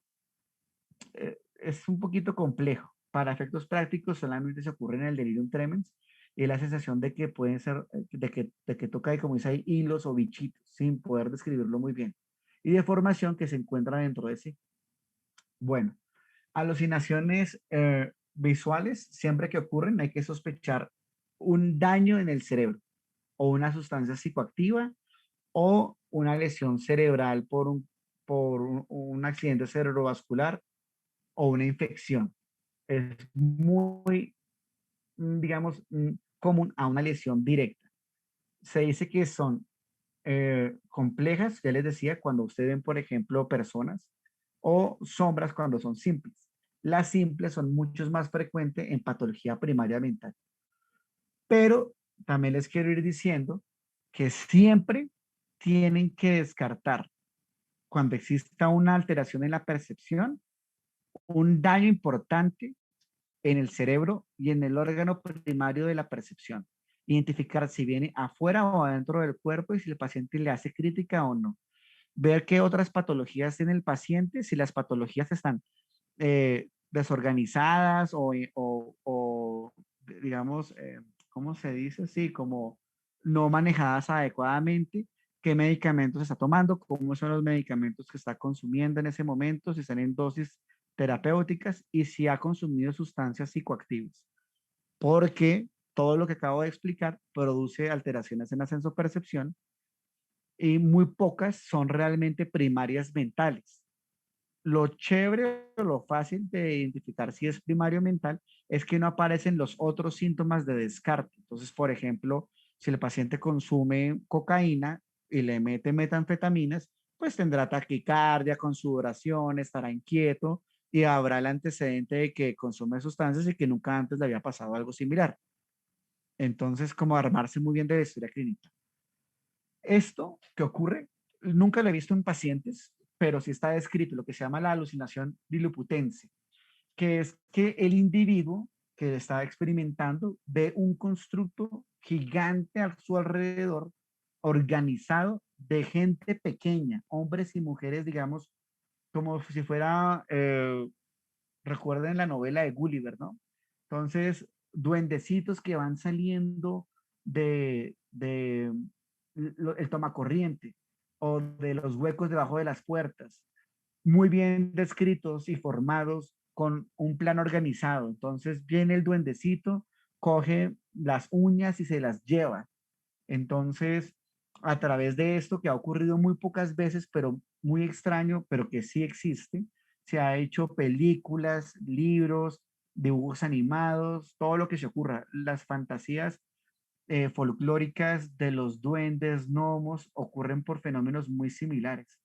Es un poquito complejo. Para efectos prácticos, solamente se ocurre en el delirium tremens y la sensación de que pueden ser, de que toca, y como dice ahí, hilos o bichitos, sin poder describirlo muy bien. Y deformación que se encuentra dentro de sí. Bueno, alucinaciones visuales, siempre que ocurren, hay que sospechar un daño en el cerebro o una sustancia psicoactiva o una lesión cerebral por un accidente cerebrovascular o una infección. Es muy, digamos, común a una lesión directa. Se dice que son complejas, ya les decía, cuando ustedes ven, por ejemplo, personas o sombras cuando son simples. Las simples son mucho más frecuentes en patología primaria mental. Pero también les quiero ir diciendo que siempre tienen que descartar cuando exista una alteración en la percepción, un daño importante en el cerebro y en el órgano primario de la percepción. Identificar si viene afuera o adentro del cuerpo y si el paciente le hace crítica o no. Ver qué otras patologías tiene el paciente, si las patologías están desorganizadas o, digamos, ¿cómo se dice? Sí, como no manejadas adecuadamente, qué medicamentos está tomando, cómo son los medicamentos que está consumiendo en ese momento, si están en dosis terapéuticas y si ha consumido sustancias psicoactivas. Porque todo lo que acabo de explicar produce alteraciones en la sensopercepción y muy pocas son realmente primarias mentales. Lo chévere o lo fácil de identificar si es primario mental es que no aparecen los otros síntomas de descarte. Entonces, por ejemplo, si el paciente consume cocaína y le mete metanfetaminas, pues tendrá taquicardia con sudoración, estará inquieto y habrá el antecedente de que consume sustancias y que nunca antes le había pasado algo similar. Entonces, como armarse muy bien de la historia clínica. Esto que ocurre, nunca lo he visto en pacientes, pero sí está descrito lo que se llama la alucinación diluputense, que es que el individuo que está experimentando ve un constructo gigante a su alrededor, organizado de gente pequeña, hombres y mujeres, digamos, como si fuera, recuerden la novela de Gulliver, ¿no? Entonces, duendecitos que van saliendo de el tomacorriente o de los huecos debajo de las puertas, muy bien descritos y formados con un plan organizado. Entonces viene el duendecito, coge las uñas y se las lleva. Entonces, a través de esto que ha ocurrido muy pocas veces, pero muy extraño, pero que sí existe, se ha hecho películas, libros, dibujos animados, todo lo que se ocurra. Las fantasías folclóricas de los duendes, gnomos, ocurren por fenómenos muy similares.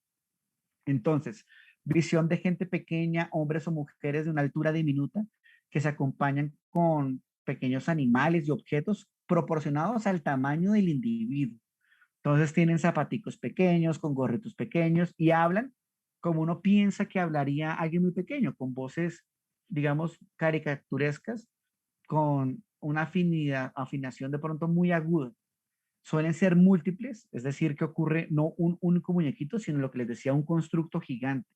Entonces, visión de gente pequeña, hombres o mujeres de una altura diminuta, que se acompañan con pequeños animales y objetos proporcionados al tamaño del individuo. Entonces tienen zapaticos pequeños, con gorritos pequeños y hablan como uno piensa que hablaría alguien muy pequeño, con voces, digamos, caricaturescas, con una afinación de pronto muy aguda. Suelen ser múltiples, es decir, que ocurre no un único muñequito, sino lo que les decía, un constructo gigante.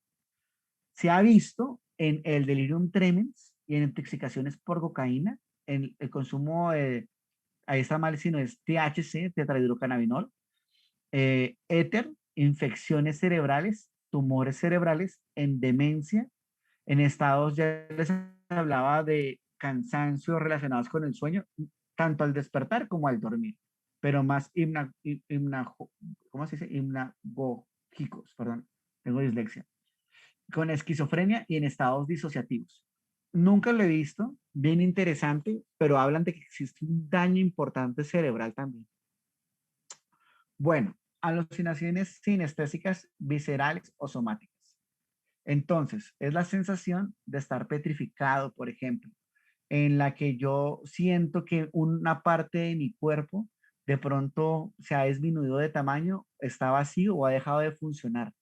Se ha visto en el delirium tremens y en intoxicaciones por cocaína, en el consumo de, ahí está mal, sino es THC, tetrahidrocannabinol, éter, infecciones cerebrales, tumores cerebrales, en demencia, en estados, ya les hablaba de cansancio relacionados con el sueño, tanto al despertar como al dormir, pero más ¿cómo se dice? Hipnagógicos, perdón, tengo dislexia, con esquizofrenia y en estados disociativos. Nunca lo he visto, bien interesante, pero hablan de que existe un daño importante cerebral también. Bueno, alucinaciones sinestésicas viscerales o somáticas. Entonces, es la sensación de estar petrificado, por ejemplo, en la que yo siento que una parte de mi cuerpo de pronto se ha disminuido de tamaño, está vacío o ha dejado de funcionar.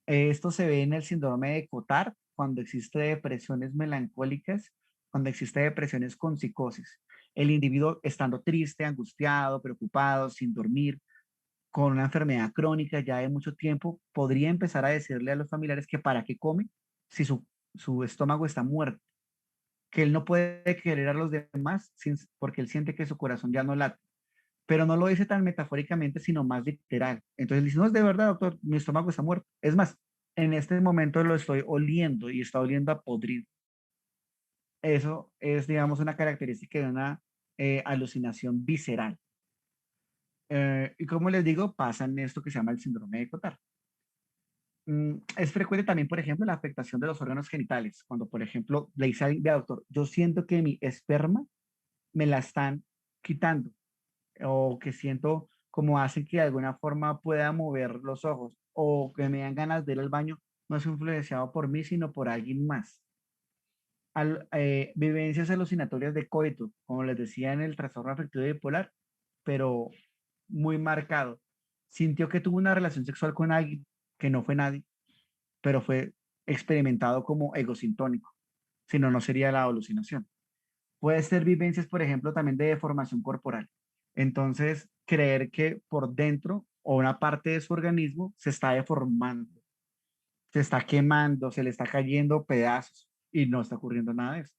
Esto se ve en el síndrome de Cotard, cuando existe depresiones melancólicas, cuando existe depresiones con psicosis. El individuo estando triste, angustiado, preocupado, sin dormir, con una enfermedad crónica ya de mucho tiempo, podría empezar a decirle a los familiares que para qué come si su estómago está muerto, que él no puede querer a los demás porque él siente que su corazón ya no late. Pero no lo dice tan metafóricamente, sino más literal. Entonces dice, no, es de verdad, doctor, mi estómago está muerto. Es más, en este momento lo estoy oliendo y está oliendo a podrido. Eso es, digamos, una característica de una alucinación visceral. Y como les digo, pasa en esto que se llama el síndrome de Cotard. Es frecuente también, por ejemplo, la afectación de los órganos genitales. Cuando, por ejemplo, le dice al doctor, yo siento que mi esperma me la están quitando o que siento como hacen que de alguna forma pueda mover los ojos o que me dan ganas de ir al baño, no es influenciado por mí, sino por alguien más. Vivencias alucinatorias de coito, como les decía en el trastorno afectivo bipolar, pero muy marcado. Sintió que tuvo una relación sexual con alguien que no fue nadie, pero fue experimentado como egosintónico, si no, no sería la alucinación. Puede ser vivencias, por ejemplo, también de deformación corporal. Entonces, creer que por dentro o una parte de su organismo se está deformando, se está quemando, se le está cayendo pedazos y no está ocurriendo nada de eso.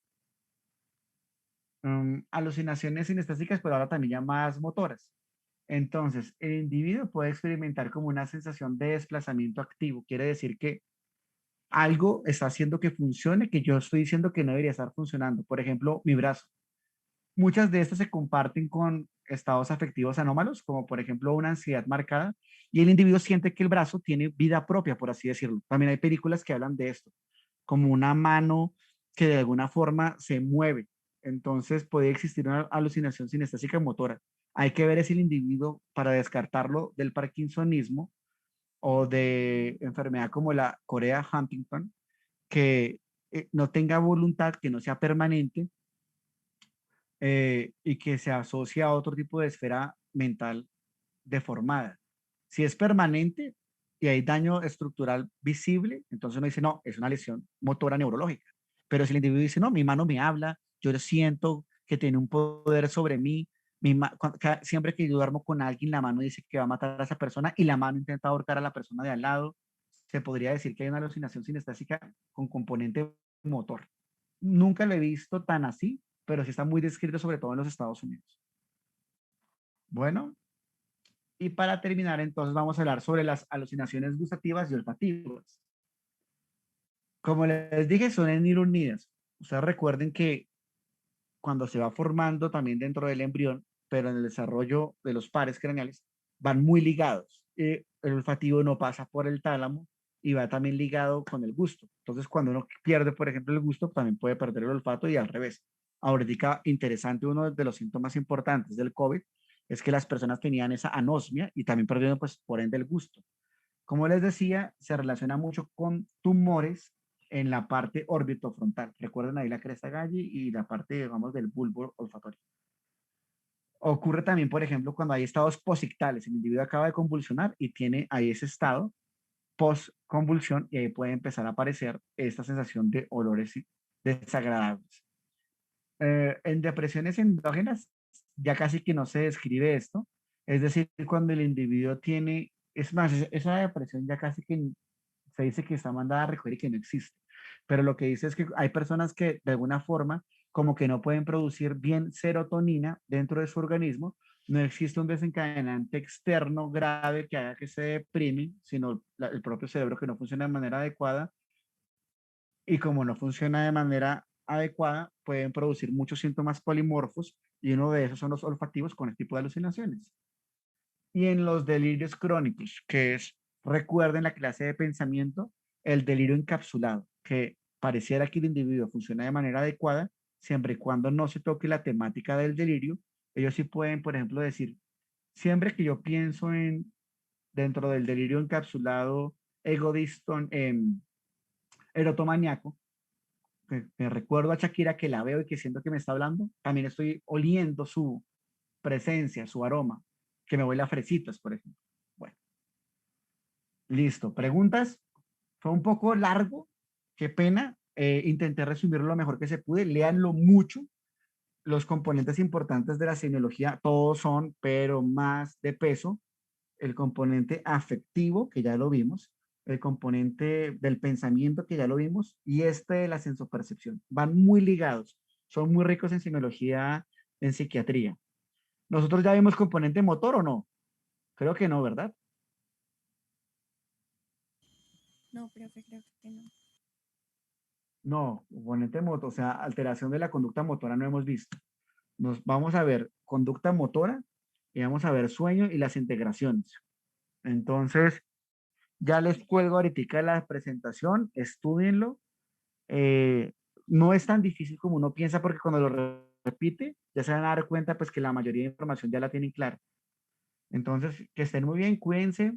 Alucinaciones sinestésicas, pero ahora también llamadas motoras. Entonces, el individuo puede experimentar como una sensación de desplazamiento activo. Quiere decir que algo está haciendo que funcione, que yo estoy diciendo que no debería estar funcionando. Por ejemplo, mi brazo. Muchas de estas se comparten con estados afectivos anómalos, como por ejemplo una ansiedad marcada, y el individuo siente que el brazo tiene vida propia, por así decirlo. También hay películas que hablan de esto, como una mano que de alguna forma se mueve. Entonces puede existir una alucinación sinestésica motora. Hay que ver si el individuo, para descartarlo del parkinsonismo o de enfermedad como la Corea Huntington, que no tenga voluntad, que no sea permanente y que se asocia a otro tipo de esfera mental deformada. Si es permanente y hay daño estructural visible, entonces uno dice, no, es una lesión motora neurológica. Pero si el individuo dice, no, mi mano me habla, yo siento que tiene un poder sobre mí, siempre que yo duermo con alguien, la mano dice que va a matar a esa persona y la mano intenta ahorcar a la persona de al lado, se podría decir que hay una alucinación sinestésica con componente motor. Nunca lo he visto tan así, pero sí está muy descrito, sobre todo en los Estados Unidos. Bueno, y para terminar, entonces vamos a hablar sobre las alucinaciones gustativas y olfativas. Como les dije, son neuronías. Ustedes recuerden que cuando se va formando también dentro del embrión, pero en el desarrollo de los pares craneales, van muy ligados. El olfativo no pasa por el tálamo y va también ligado con el gusto. Entonces, cuando uno pierde, por ejemplo, el gusto, también puede perder el olfato y al revés. Ahorita, interesante, uno de los síntomas importantes del COVID es que las personas tenían esa anosmia y también perdieron, pues, por ende, el gusto. Como les decía, se relaciona mucho con tumores en la parte orbitofrontal. Recuerden ahí la cresta galli y la parte, digamos, del bulbo olfatorio. Ocurre también, por ejemplo, cuando hay estados posictales. El individuo acaba de convulsionar y tiene ahí ese estado post-convulsión y ahí puede empezar a aparecer esta sensación de olores desagradables. En depresiones endógenas ya casi que no se describe esto. Es decir, cuando el individuo tiene, es más, esa depresión ya casi que se dice que está mandada a recoger y que no existe. Pero lo que dice es que hay personas que de alguna forma como que no pueden producir bien serotonina dentro de su organismo, no existe un desencadenante externo grave que haga que se deprime, sino el propio cerebro que no funciona de manera adecuada y como no funciona de manera adecuada, pueden producir muchos síntomas polimorfos y uno de esos son los olfativos con este tipo de alucinaciones. Y en los delirios crónicos, que es, recuerden la clase de pensamiento, el delirio encapsulado, que pareciera que el individuo funciona de manera adecuada, siempre y cuando no se toque la temática del delirio, ellos sí pueden, por ejemplo, decir, siempre que yo pienso en, dentro del delirio encapsulado, egodiston, erotomaniaco, me recuerdo a Shakira que la veo y que siento que me está hablando, también estoy oliendo su presencia, su aroma, que me huele a fresitas, por ejemplo. Bueno, listo. ¿Preguntas? Fue un poco largo, qué pena. Intenté resumirlo lo mejor que se pude. Léanlo mucho. Los componentes importantes de la semiología, todos son, pero más de peso. El componente afectivo, que ya lo vimos, el componente del pensamiento, que ya lo vimos, y este de la sensopercepción. Van muy ligados. Son muy ricos en semiología, en psiquiatría. ¿Nosotros ya vimos componente motor o no? Creo que no, ¿verdad? No, profe, creo que no. No, componente motor, o sea, alteración de la conducta motora no hemos visto. Nos vamos a ver conducta motora y vamos a ver sueño y las integraciones. Entonces, ya les cuelgo ahorita la presentación, estúdienlo. No es tan difícil como uno piensa porque cuando lo repite, ya se van a dar cuenta pues que la mayoría de información ya la tienen clara. Entonces, que estén muy bien, cuídense,